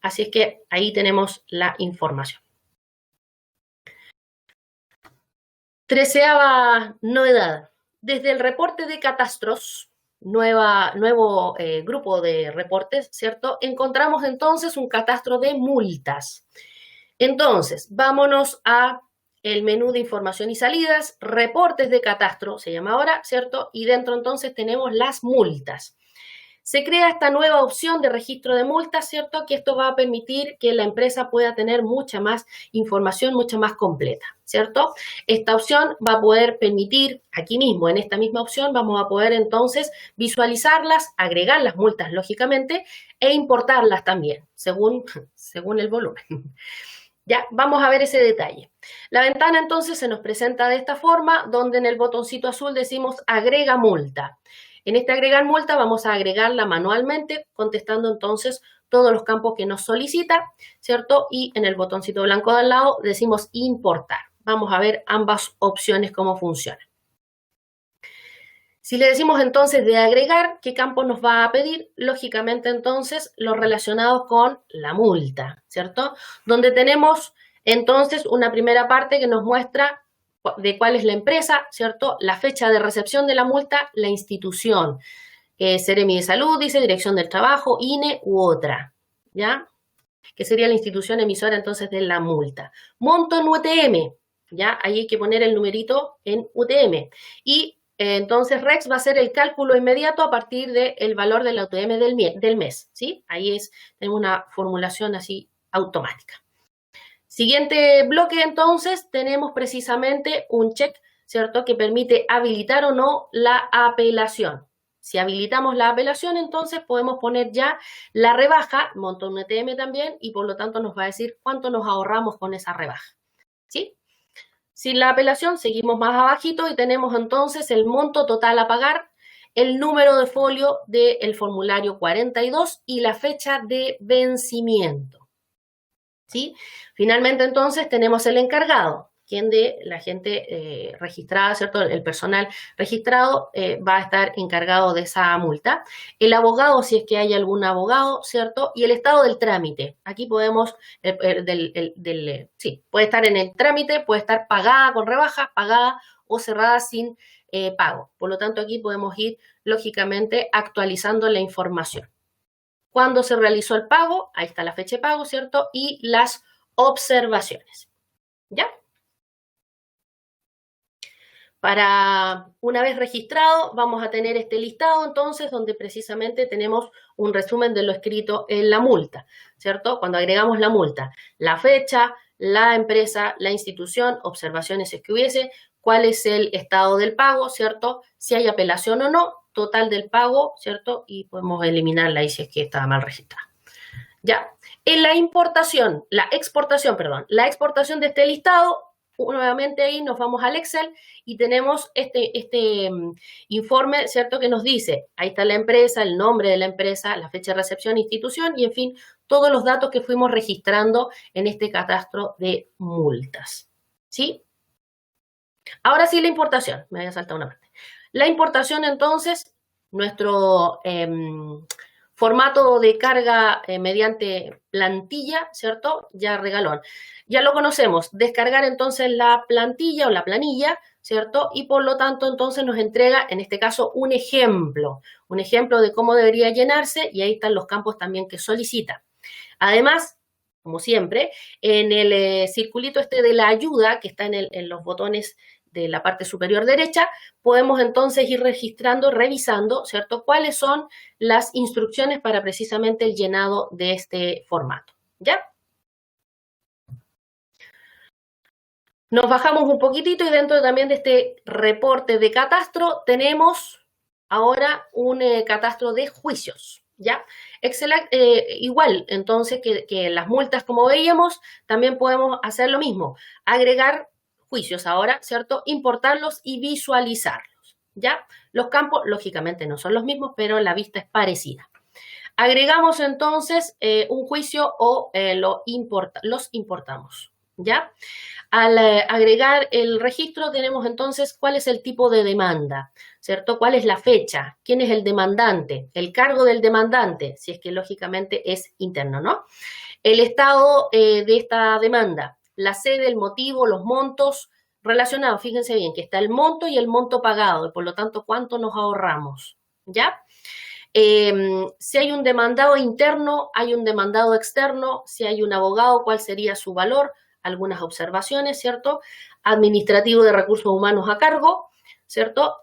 Así es que ahí tenemos la información. 13ª novedad. Desde el reporte de catastros, nuevo grupo de reportes, ¿cierto? Encontramos entonces un catastro de multas. Entonces, vámonos a el menú de información y salidas, reportes de catastro, se llama ahora, ¿cierto? Y dentro entonces tenemos las multas. Se crea esta nueva opción de registro de multas, ¿cierto? Que esto va a permitir que la empresa pueda tener mucha más información, mucha más completa, ¿cierto? Esta opción va a poder permitir, aquí mismo, en esta misma opción, vamos a poder entonces visualizarlas, agregar las multas, lógicamente, e importarlas también, según el volumen. Ya, vamos a ver ese detalle. La ventana entonces se nos presenta de esta forma, donde en el botoncito azul decimos agrega multa. En este agregar multa vamos a agregarla manualmente, contestando entonces todos los campos que nos solicita, ¿cierto? Y en el botoncito blanco de al lado decimos importar. Vamos a ver ambas opciones cómo funcionan. Si le decimos entonces de agregar, ¿qué campo nos va a pedir? Lógicamente entonces los relacionados con la multa, ¿cierto? Donde tenemos entonces una primera parte que nos muestra de cuál es la empresa, ¿cierto? La fecha de recepción de la multa, la institución. Seremi de Salud, dice Dirección del Trabajo, INE u otra, ¿ya? Que sería la institución emisora entonces de la multa. Monto en UTM, ¿ya? Ahí hay que poner el numerito en UTM. Y entonces REX va a ser el cálculo inmediato a partir del valor de la UTM del mes, ¿sí? Ahí tenemos una formulación así automática. Siguiente bloque entonces tenemos precisamente un check, ¿cierto? Que permite habilitar o no la apelación. Si habilitamos la apelación, entonces podemos poner ya la rebaja, monto un ETM también, y por lo tanto nos va a decir cuánto nos ahorramos con esa rebaja, ¿sí? Sin la apelación, seguimos más abajito y tenemos entonces el monto total a pagar, el número de folio del formulario 42 y la fecha de vencimiento, ¿sí? Finalmente, entonces, tenemos el encargado, quien de la gente registrada, ¿cierto? El personal registrado va a estar encargado de esa multa. El abogado, si es que hay algún abogado, ¿cierto? Y el estado del trámite. Aquí podemos, sí, puede estar en el trámite, puede estar pagada con rebaja, pagada o cerrada sin pago. Por lo tanto, aquí podemos ir, lógicamente, actualizando la información. ¿Cuándo se realizó el pago? Ahí está la fecha de pago, ¿cierto? Y las observaciones. ¿Ya? Para una vez registrado, vamos a tener este listado, entonces, donde precisamente tenemos un resumen de lo escrito en la multa, ¿cierto? Cuando agregamos la multa, la fecha, la empresa, la institución, observaciones si es que hubiese, cuál es el estado del pago, ¿cierto? Si hay apelación o no, total del pago, ¿cierto? Y podemos eliminarla ahí si es que estaba mal registrada. Ya. En la exportación de este listado, nuevamente ahí nos vamos al Excel y tenemos este informe, ¿cierto? Que nos dice, ahí está la empresa, el nombre de la empresa, la fecha de recepción, institución y, en fin, todos los datos que fuimos registrando en este catastro de multas, ¿sí? Ahora sí la importación, me había saltado una parte. La importación, entonces, nuestro formato de carga mediante plantilla, ¿cierto? Ya regalón. Ya lo conocemos, descargar entonces la plantilla o la planilla, ¿cierto? Y por lo tanto entonces nos entrega, en este caso, un ejemplo de cómo debería llenarse y ahí están los campos también que solicita. Además, como siempre, en el circulito de la ayuda que está en los botones de la parte superior derecha, podemos entonces ir registrando, revisando, ¿cierto? Cuáles son las instrucciones para precisamente el llenado de este formato, ¿ya? Nos bajamos un poquitito y dentro también de este reporte de catastro tenemos ahora un catastro de juicios, ¿ya? Igual, entonces, que las multas, como veíamos, también podemos hacer lo mismo, agregar juicios ahora, ¿cierto? Importarlos y visualizarlos, ¿ya? Los campos, lógicamente, no son los mismos, pero la vista es parecida. Agregamos entonces un juicio o los importamos, ¿ya? Al agregar el registro tenemos entonces cuál es el tipo de demanda, ¿cierto? ¿Cuál es la fecha? ¿Quién es el demandante? El cargo del demandante, si es que lógicamente es interno, ¿no? El estado de esta demanda, la sede, el motivo, los montos relacionados. Fíjense bien que está el monto y el monto pagado, y por lo tanto, ¿cuánto nos ahorramos? ¿Ya? Si hay un demandado interno, hay un demandado externo, si hay un abogado, ¿cuál sería su valor? Algunas observaciones, ¿cierto? Administrativo de recursos humanos a cargo, ¿cierto?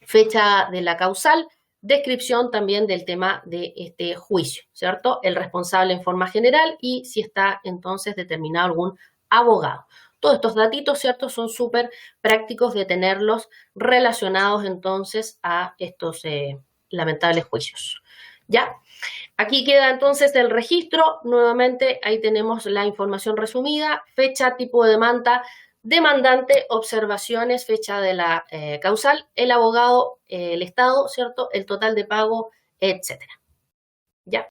Fecha de la causal, descripción también del tema de este juicio, ¿cierto? El responsable en forma general y si está entonces determinado algún abogado. Todos estos datitos, ¿cierto? Son súper prácticos de tenerlos relacionados entonces a estos lamentables juicios. ¿Ya? Aquí queda entonces el registro. Nuevamente, ahí tenemos la información resumida, fecha, tipo de demanda, demandante, observaciones, fecha de la causal, el abogado, el estado, ¿cierto? El total de pago, etcétera. ¿Ya?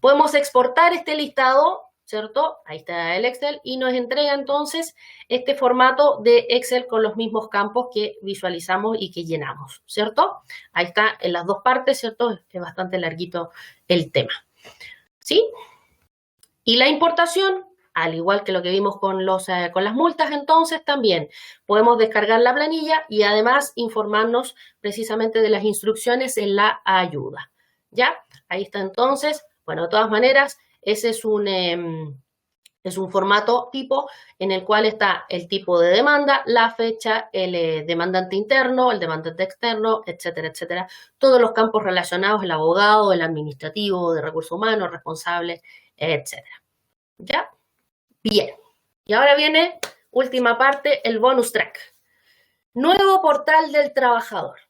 Podemos exportar este listado, ¿cierto? Ahí está el Excel y nos entrega entonces este formato de Excel con los mismos campos que visualizamos y que llenamos, ¿cierto? Ahí está en las dos partes, ¿cierto? Es bastante larguito el tema, ¿sí? Y la importación, al igual que lo que vimos con las multas, entonces también podemos descargar la planilla y además informarnos precisamente de las instrucciones en la ayuda, ¿ya? Ahí está entonces. Bueno, de todas maneras, ese es un formato tipo en el cual está el tipo de demanda, la fecha, el demandante interno, el demandante externo, etcétera, etcétera. Todos los campos relacionados, el abogado, el administrativo, de recursos humanos, responsable, etcétera. ¿Ya? Bien. Y ahora viene, última parte, el bonus track. Nuevo portal del trabajador.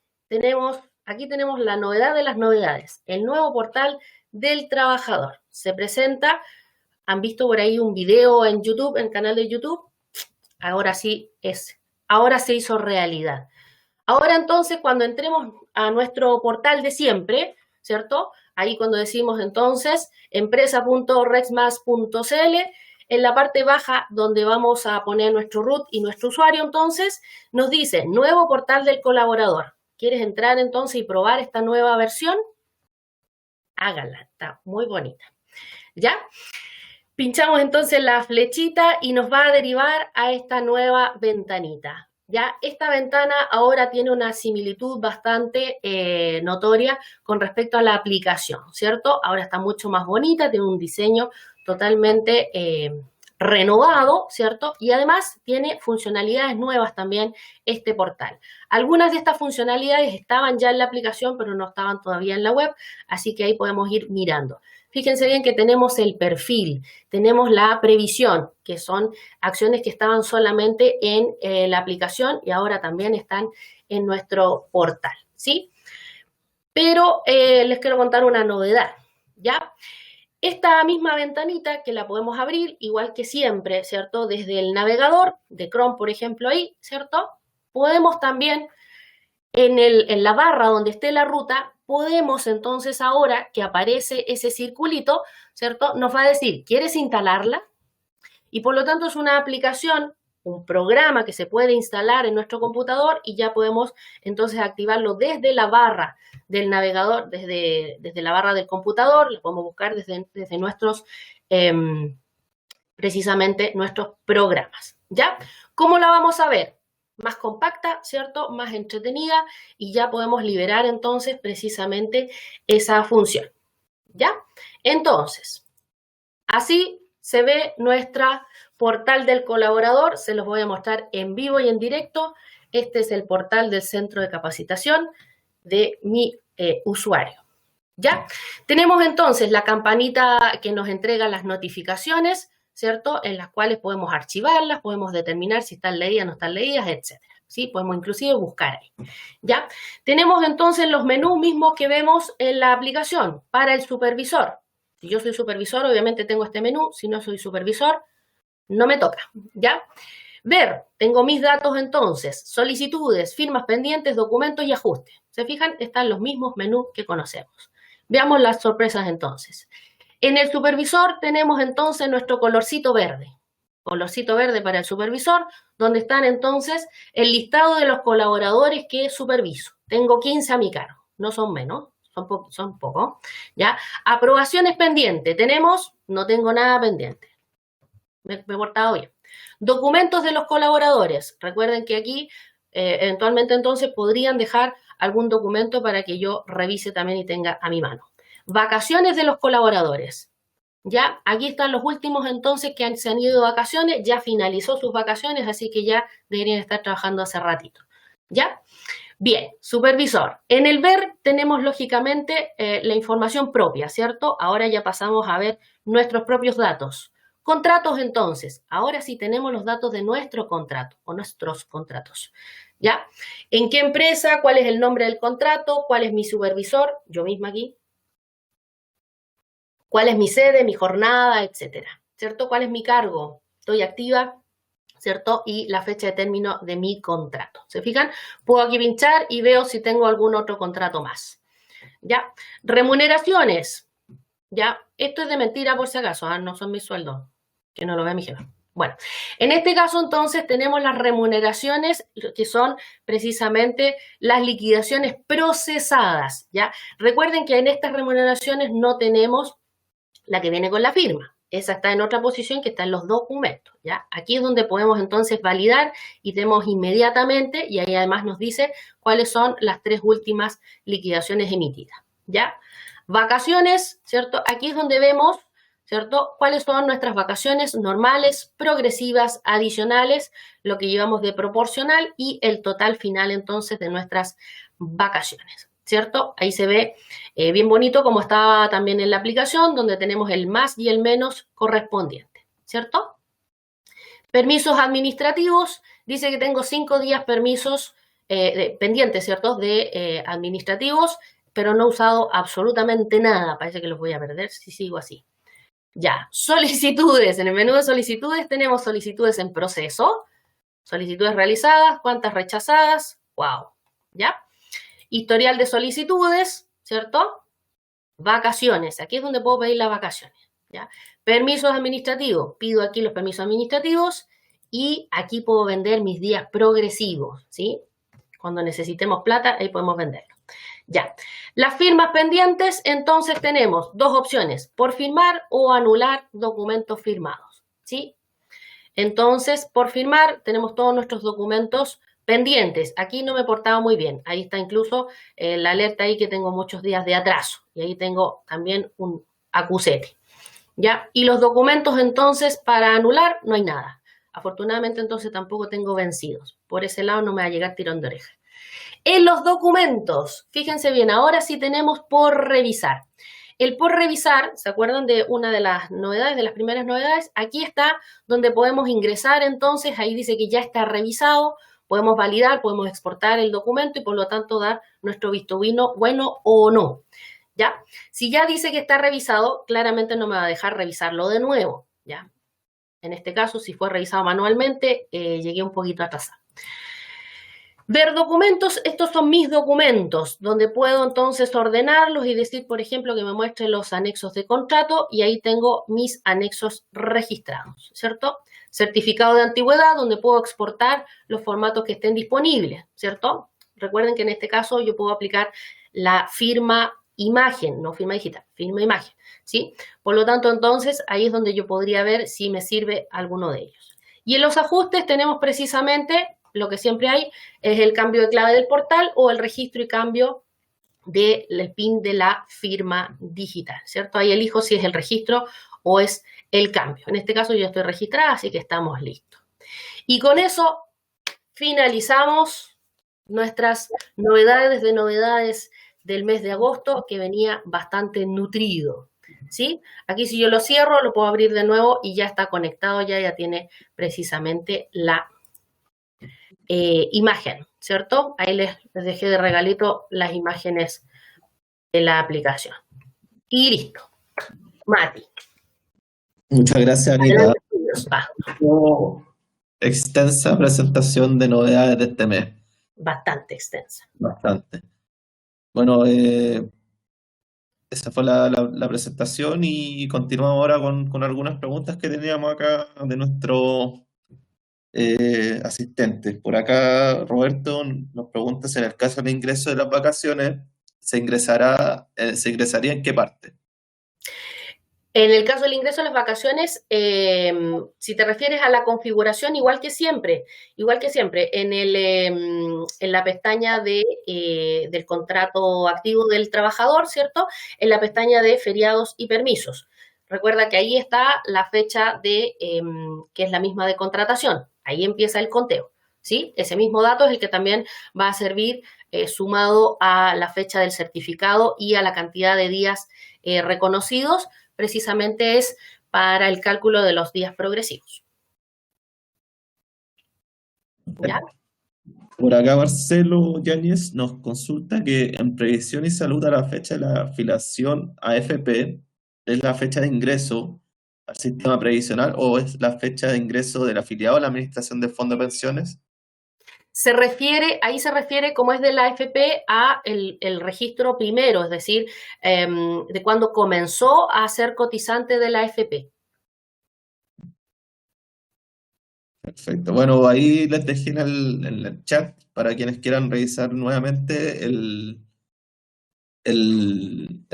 Aquí tenemos la novedad de las novedades. El nuevo portal del trabajador. Se presenta, han visto por ahí un video en YouTube, en el canal de YouTube. Ahora se hizo realidad. Ahora entonces, cuando entremos a nuestro portal de siempre, ¿cierto? Ahí cuando decimos entonces empresa.rexmas.cl, en la parte baja donde vamos a poner nuestro root y nuestro usuario, entonces nos dice nuevo portal del colaborador. ¿Quieres entrar entonces y probar esta nueva versión? Hágala, está muy bonita. ¿Ya? Pinchamos entonces la flechita y nos va a derivar a esta nueva ventanita. Ya, esta ventana ahora tiene una similitud bastante notoria con respecto a la aplicación, ¿cierto? Ahora está mucho más bonita, tiene un diseño totalmente renovado, ¿cierto? Y además tiene funcionalidades nuevas también este portal. Algunas de estas funcionalidades estaban ya en la aplicación, pero no estaban todavía en la web, así que ahí podemos ir mirando. Fíjense bien que tenemos el perfil, tenemos la previsión, que son acciones que estaban solamente en la aplicación y ahora también están en nuestro portal, ¿sí? Pero les quiero contar una novedad, ¿ya? Esta misma ventanita que la podemos abrir, igual que siempre, ¿cierto? Desde el navegador de Chrome, por ejemplo, ahí, ¿cierto? Podemos también, en la barra donde esté la ruta, podemos entonces ahora que aparece ese circulito, ¿cierto? Nos va a decir, ¿quieres instalarla? Y por lo tanto es una aplicación, un programa que se puede instalar en nuestro computador y ya podemos entonces activarlo desde la barra del navegador, desde la barra del computador, lo podemos buscar desde nuestros, precisamente nuestros programas, ¿ya? ¿Cómo la vamos a ver? Más compacta, ¿cierto? Más entretenida y ya podemos liberar entonces precisamente esa función, ¿ya? Entonces, así se ve nuestra portal del colaborador, se los voy a mostrar en vivo y en directo. Este es el portal del centro de capacitación de mi usuario, ¿ya? Tenemos entonces la campanita que nos entrega las notificaciones, ¿cierto? En las cuales podemos archivarlas, podemos determinar si están leídas, no están leídas, etcétera. ¿Sí? Podemos inclusive buscar ahí, ¿ya? Tenemos entonces los menús mismos que vemos en la aplicación para el supervisor. Si yo soy supervisor, obviamente tengo este menú. Si no soy supervisor, no me toca, ¿ya? Ver, tengo mis datos entonces, solicitudes, firmas pendientes, documentos y ajustes. ¿Se fijan? Están los mismos menús que conocemos. Veamos las sorpresas entonces. En el supervisor tenemos entonces nuestro colorcito verde para el supervisor, donde están entonces el listado de los colaboradores que superviso. Tengo 15 a mi cargo, no son menos, son pocos, ¿ya? Aprobaciones pendientes, no tengo nada pendiente, me he portado bien. Documentos de los colaboradores, recuerden que aquí eventualmente entonces podrían dejar algún documento para que yo revise también y tenga a mi mano. Vacaciones de los colaboradores. Ya, aquí están los últimos entonces que se han ido de vacaciones, ya finalizó sus vacaciones, así que ya deberían estar trabajando hace ratito. ¿Ya? Bien, supervisor. En el ver tenemos lógicamente la información propia, ¿cierto? Ahora ya pasamos a ver nuestros propios datos. Contratos entonces. Ahora sí tenemos los datos de nuestro contrato o nuestros contratos. ¿Ya? ¿En qué empresa? ¿Cuál es el nombre del contrato? ¿Cuál es mi supervisor? Yo misma aquí. cuál es mi sede, mi jornada, etcétera, ¿cierto? ¿Cuál es mi cargo? Estoy activa, ¿cierto? Y la fecha de término de mi contrato. ¿Se fijan? Puedo aquí pinchar y veo si tengo algún otro contrato más. ¿Ya? Remuneraciones. ¿Ya? Esto es de mentira por si acaso, no son mis sueldos, que no lo vea mi jefa. Bueno, en este caso entonces tenemos las remuneraciones que son precisamente las liquidaciones procesadas, ¿ya? Recuerden que en estas remuneraciones no tenemos la que viene con la firma. Esa está en otra posición que está en los documentos, ¿ya? Aquí es donde podemos entonces validar y tenemos inmediatamente, y ahí además nos dice cuáles son las 3 últimas liquidaciones emitidas, ¿ya? Vacaciones, ¿cierto? Aquí es donde vemos, ¿cierto? Cuáles son nuestras vacaciones normales, progresivas, adicionales, lo que llevamos de proporcional y el total final entonces de nuestras vacaciones, ¿cierto? Ahí se ve bien bonito como estaba también en la aplicación, donde tenemos el más y el menos correspondiente, ¿cierto? Permisos administrativos, dice que tengo 5 días permisos pendientes, ¿cierto? De administrativos, pero no he usado absolutamente nada. Parece que los voy a perder si sigo así. Ya, solicitudes. En el menú de solicitudes tenemos solicitudes en proceso, solicitudes realizadas, cuántas rechazadas, wow, ¿ya? Historial de solicitudes, ¿cierto? Vacaciones, aquí es donde puedo pedir las vacaciones, ¿ya? Permisos administrativos, pido aquí los permisos administrativos y aquí puedo vender mis días progresivos, ¿sí? Cuando necesitemos plata, ahí podemos venderlo. Ya, las firmas pendientes, entonces tenemos 2 opciones, por firmar o anular documentos firmados, ¿sí? Entonces, por firmar, tenemos todos nuestros documentos pendientes. Aquí no me he portado muy bien. Ahí está incluso la alerta ahí que tengo muchos días de atraso. Y ahí tengo también un acusete, ¿ya? Y los documentos, entonces, para anular, no hay nada. Afortunadamente, entonces, tampoco tengo vencidos. Por ese lado no me va a llegar tirón de oreja. En los documentos, fíjense bien, ahora sí tenemos por revisar. El por revisar, ¿se acuerdan de una de las novedades, de las primeras novedades? Aquí está donde podemos ingresar, entonces, ahí dice que ya está revisado, podemos validar, podemos exportar el documento y por lo tanto dar nuestro visto bueno o no, ¿ya? Si ya dice que está revisado, claramente no me va a dejar revisarlo de nuevo, ¿ya? En este caso, si fue revisado manualmente, llegué un poquito atrasado. Ver documentos, estos son mis documentos, donde puedo entonces ordenarlos y decir, por ejemplo, que me muestre los anexos de contrato y ahí tengo mis anexos registrados, ¿cierto? Certificado de antigüedad, donde puedo exportar los formatos que estén disponibles, ¿cierto? Recuerden que en este caso yo puedo aplicar la firma imagen, no firma digital, firma imagen, ¿sí? Por lo tanto, entonces, ahí es donde yo podría ver si me sirve alguno de ellos. Y en los ajustes tenemos precisamente lo que siempre hay es el cambio de clave del portal o el registro y cambio del PIN de la firma digital, ¿cierto? Ahí elijo si es el registro o es el cambio. En este caso yo estoy registrada, así que estamos listos. Y con eso finalizamos nuestras novedades del mes de agosto, que venía bastante nutrido, ¿sí? Aquí si yo lo cierro, lo puedo abrir de nuevo y ya está conectado, ya tiene precisamente la imagen, ¿cierto? Ahí les dejé de regalito las imágenes de la aplicación. Y listo. Mati. Muchas gracias, Anita. Extensa presentación de novedades de este mes. Bastante extensa. Bastante. Bueno, esa fue la presentación y continuamos ahora con algunas preguntas que teníamos acá de nuestro asistentes. Por acá, Roberto nos pregunta si en el caso del ingreso de las vacaciones se ingresaría en qué parte. En el caso del ingreso a las vacaciones, si te refieres a la configuración, igual que siempre, en la pestaña del contrato activo del trabajador, ¿cierto? En la pestaña de feriados y permisos. Recuerda que ahí está la fecha que es la misma de contratación. Ahí empieza el conteo, ¿sí? Ese mismo dato es el que también va a servir sumado a la fecha del certificado y a la cantidad de días reconocidos, precisamente es para el cálculo de los días progresivos. ¿Ya? Por acá Marcelo Yáñez nos consulta que en previsión y salud a la fecha de la afiliación a AFP, ¿Es la fecha de ingreso al sistema previsional o es la fecha de ingreso del afiliado a la administración del fondo de pensiones? Ahí se refiere, como es de la AFP, a el registro primero, es decir, de cuando comenzó a ser cotizante de la AFP. Perfecto. Bueno, ahí les dejé en el chat para quienes quieran revisar nuevamente el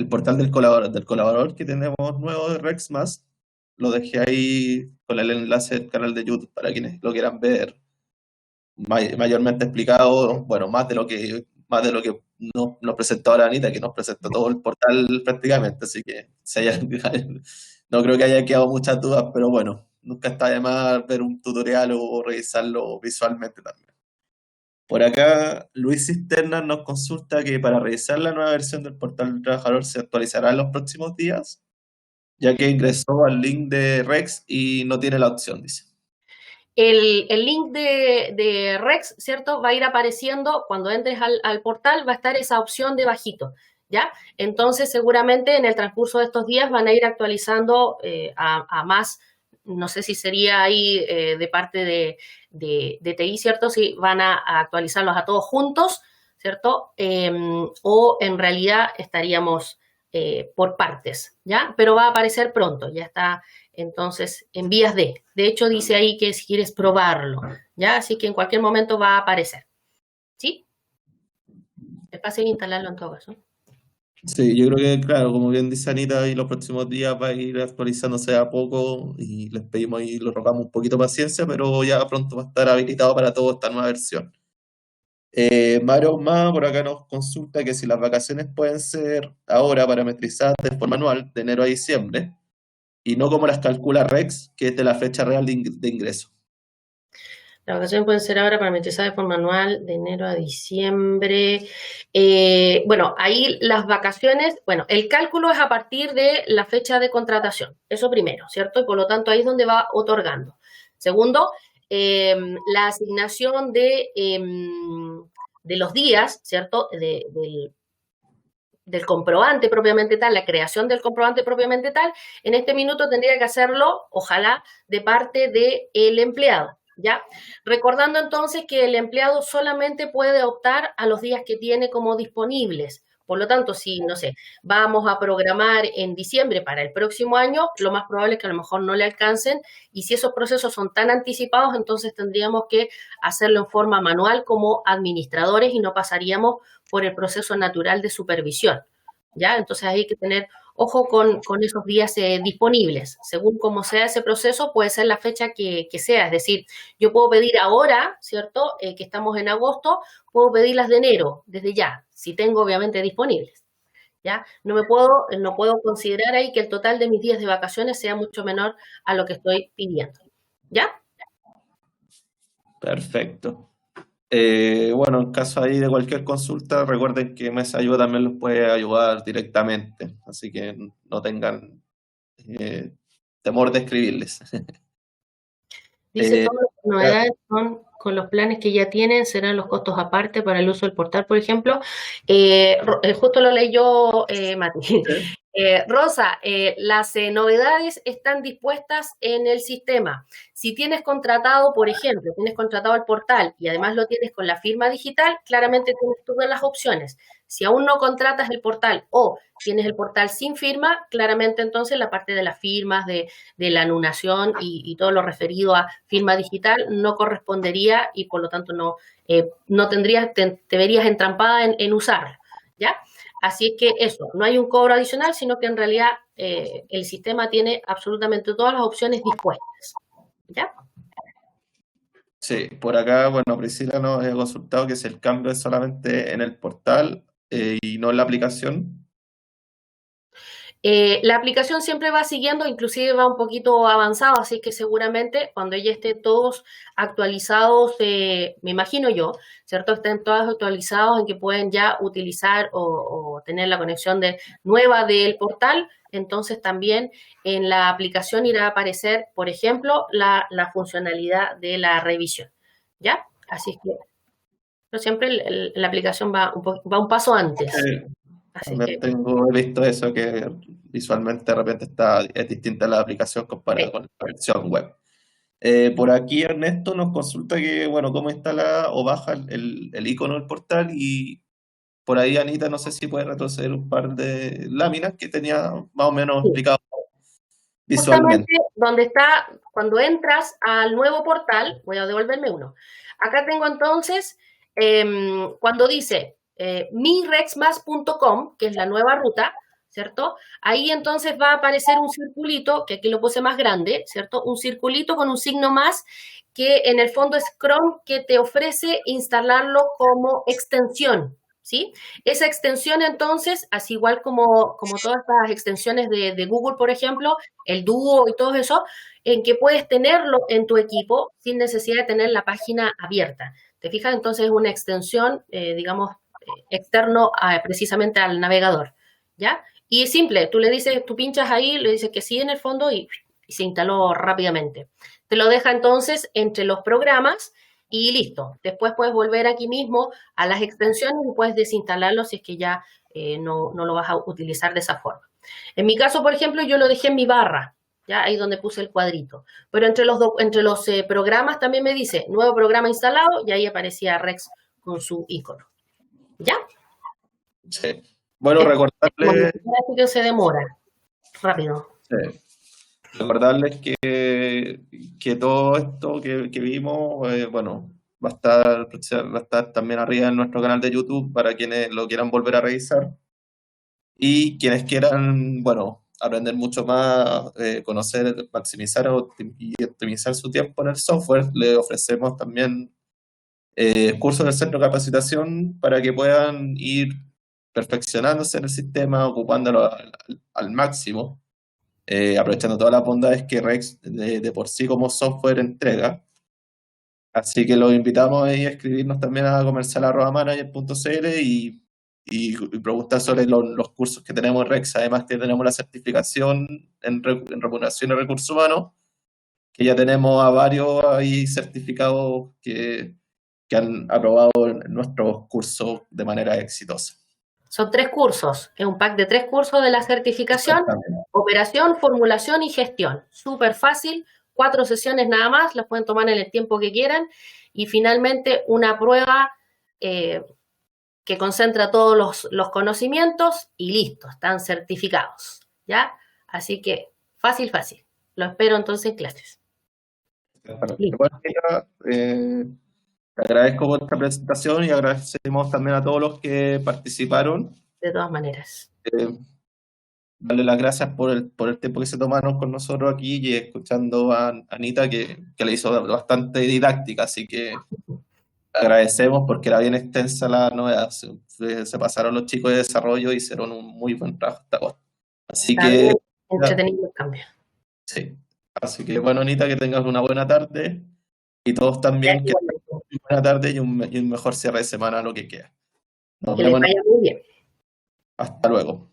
portal del colaborador que tenemos nuevo de Rexmas. Lo dejé ahí con el enlace del canal de YouTube para quienes lo quieran ver mayormente explicado, bueno, más de lo que nos presentó ahora Anita, que nos presentó todo el portal prácticamente, así que no creo que haya quedado muchas dudas, pero bueno, nunca está de más ver un tutorial o revisarlo visualmente también. Por acá, Luis Cisterna nos consulta que para revisar la nueva versión del portal del trabajador se actualizará en los próximos días, ya que ingresó al link de Rex y no tiene la opción, dice. El link de Rex, ¿cierto? Va a ir apareciendo cuando entres al portal, va a estar esa opción debajito, ¿ya? Entonces, seguramente en el transcurso de estos días van a ir actualizando a más, no sé si sería ahí de parte de TI, ¿cierto? Si van a actualizarlos a todos juntos, ¿cierto? O en realidad estaríamos por partes, ¿ya? Pero va a aparecer pronto, ya está. Entonces, en vías de. De hecho, dice ahí que si quieres probarlo, ¿ya? Así que en cualquier momento va a aparecer. ¿Sí? Es fácil instalarlo en todo caso. Sí, yo creo que, claro, como bien dice Anita, y los próximos días va a ir actualizándose a poco y les pedimos y les rogamos un poquito de paciencia, pero ya pronto va a estar habilitado para toda esta nueva versión. Mario Ma por acá nos consulta que si las vacaciones pueden ser ahora parametrizadas de forma anual, de enero a diciembre, y no como las calcula Rex, que es de la fecha real de ingreso. Las vacaciones pueden ser ahora parametrizadas de forma anual, de enero a diciembre. Bueno, ahí las vacaciones, bueno, el cálculo es a partir de la fecha de contratación, eso primero, ¿cierto? Y por lo tanto ahí es donde va otorgando. Segundo, la asignación de los días, ¿cierto? Del comprobante propiamente tal, la creación del comprobante propiamente tal, en este minuto tendría que hacerlo, ojalá, de parte del empleado. ¿Ya? Recordando entonces que el empleado solamente puede optar a los días que tiene como disponibles. Por lo tanto, si, no sé, vamos a programar en diciembre para el próximo año, lo más probable es que a lo mejor no le alcancen y si esos procesos son tan anticipados, entonces tendríamos que hacerlo en forma manual como administradores y no pasaríamos por el proceso natural de supervisión. ¿Ya? Entonces hay que tener ojo con esos días disponibles. Según cómo sea ese proceso, puede ser la fecha que sea. Es decir, yo puedo pedir ahora, ¿cierto? Que estamos en agosto, puedo pedir las de enero, desde ya, si tengo obviamente disponibles. ¿Ya? No puedo considerar ahí que el total de mis días de vacaciones sea mucho menor a lo que estoy pidiendo. ¿Ya? Perfecto. Bueno, en caso ahí de cualquier consulta, recuerden que Mesa Ayuda también los puede ayudar directamente, así que no tengan temor de escribirles. Dice, todas las novedades son con los planes que ya tienen, serán los costos aparte para el uso del portal, por ejemplo. Justo lo leí yo, Mati. Rosa, las novedades están dispuestas en el sistema. Si tienes contratado, por ejemplo, tienes contratado el portal y además lo tienes con la firma digital, claramente tienes todas las opciones. Si aún no contratas el portal o tienes el portal sin firma, claramente entonces la parte de las firmas, de la anulación y todo lo referido a firma digital no correspondería y por lo tanto no tendrías, te verías entrampada en usarla, ¿ya? Así es que eso, no hay un cobro adicional, sino que en realidad el sistema tiene absolutamente todas las opciones dispuestas, ¿ya? Sí, por acá, bueno, Priscila nos ha consultado que si el cambio es solamente en el portal y no en la aplicación. La aplicación siempre va siguiendo, inclusive va un poquito avanzado, así que seguramente cuando ya estén todos actualizados, me imagino yo, ¿cierto? Estén todos actualizados en que pueden ya utilizar o tener la conexión nueva del portal, entonces también en la aplicación irá a aparecer, por ejemplo, la funcionalidad de la revisión, ¿ya? Así es que pero siempre la aplicación va un paso antes. Así También que, he visto eso, que visualmente de repente es distinta la aplicación comparada con la versión web. Por aquí Ernesto nos consulta que, bueno, cómo instala o baja el icono del portal, y por ahí Anita, no sé si puede retroceder un par de láminas que tenía más o menos sí. explicado Justamente visualmente. donde está, cuando entras al nuevo portal, voy a devolverme uno. Acá tengo entonces, cuando dice mirexmas.com, que es la nueva ruta, ¿cierto? Ahí entonces va a aparecer un circulito, que aquí lo puse más grande, ¿cierto? Un circulito con un signo más, que en el fondo es Chrome, que te ofrece instalarlo como extensión, ¿sí? Esa extensión entonces, así igual como todas las extensiones de Google, por ejemplo, el Duo y todo eso, en que puedes tenerlo en tu equipo sin necesidad de tener la página abierta. ¿Te fijas? Entonces es una extensión, digamos, externo precisamente al navegador, ¿ya? Y es simple, tú le dices, tú pinchas ahí, le dices que sí en el fondo y se instaló rápidamente. Te lo deja entonces entre los programas y listo. Después puedes volver aquí mismo a las extensiones y puedes desinstalarlo si es que ya no lo vas a utilizar de esa forma. En mi caso, por ejemplo, yo lo dejé en mi barra, ya ahí donde puse el cuadrito. Pero entre los programas también me dice nuevo programa instalado y ahí aparecía Rex con su icono. ¿Ya? Sí. Bueno, recordarles, Así que se demora rápido. sí, recordarles que todo esto que vimos, bueno, va a estar también arriba en nuestro canal de YouTube para quienes lo quieran volver a revisar. Y quienes quieran, bueno, aprender mucho más, conocer, maximizar y optimizar su tiempo en el software, le ofrecemos también cursos del centro de capacitación para que puedan ir perfeccionándose en el sistema, ocupándolo al máximo, aprovechando todas las bondades que Rex de por sí como software entrega. Así que los invitamos ahí a escribirnos también a comercial@manager.cl y preguntar sobre los cursos que tenemos en Rex. Además que tenemos la certificación en reputación y recursos humanos, que ya tenemos a varios ahí certificados que han aprobado nuestros cursos de manera exitosa. Son 3 cursos, es un pack de 3 cursos de la certificación, Exactamente. operación, formulación y gestión. Súper fácil, 4 sesiones nada más, las pueden tomar en el tiempo que quieran y finalmente una prueba que concentra todos los conocimientos y listo, están certificados, ¿ya? Así que fácil, fácil. Lo espero entonces en clases. Listo, Bueno, mira, te agradezco por esta presentación y agradecemos también a todos los que participaron. de todas maneras. Darle las gracias por el tiempo que se tomaron con nosotros aquí y escuchando a Anita, que le hizo bastante didáctica, así que agradecemos porque era bien extensa la novedad. Se pasaron los chicos de desarrollo y hicieron un muy buen trabajo hasta ahora. Así Está que, bien entretenido el cambio. sí. Así que, bueno, Anita, que tengas una buena tarde y todos también que tengan Igualmente. una buena tarde y un mejor cierre de semana, lo que queda. Nos Que les vemos. vaya muy bien. Hasta luego.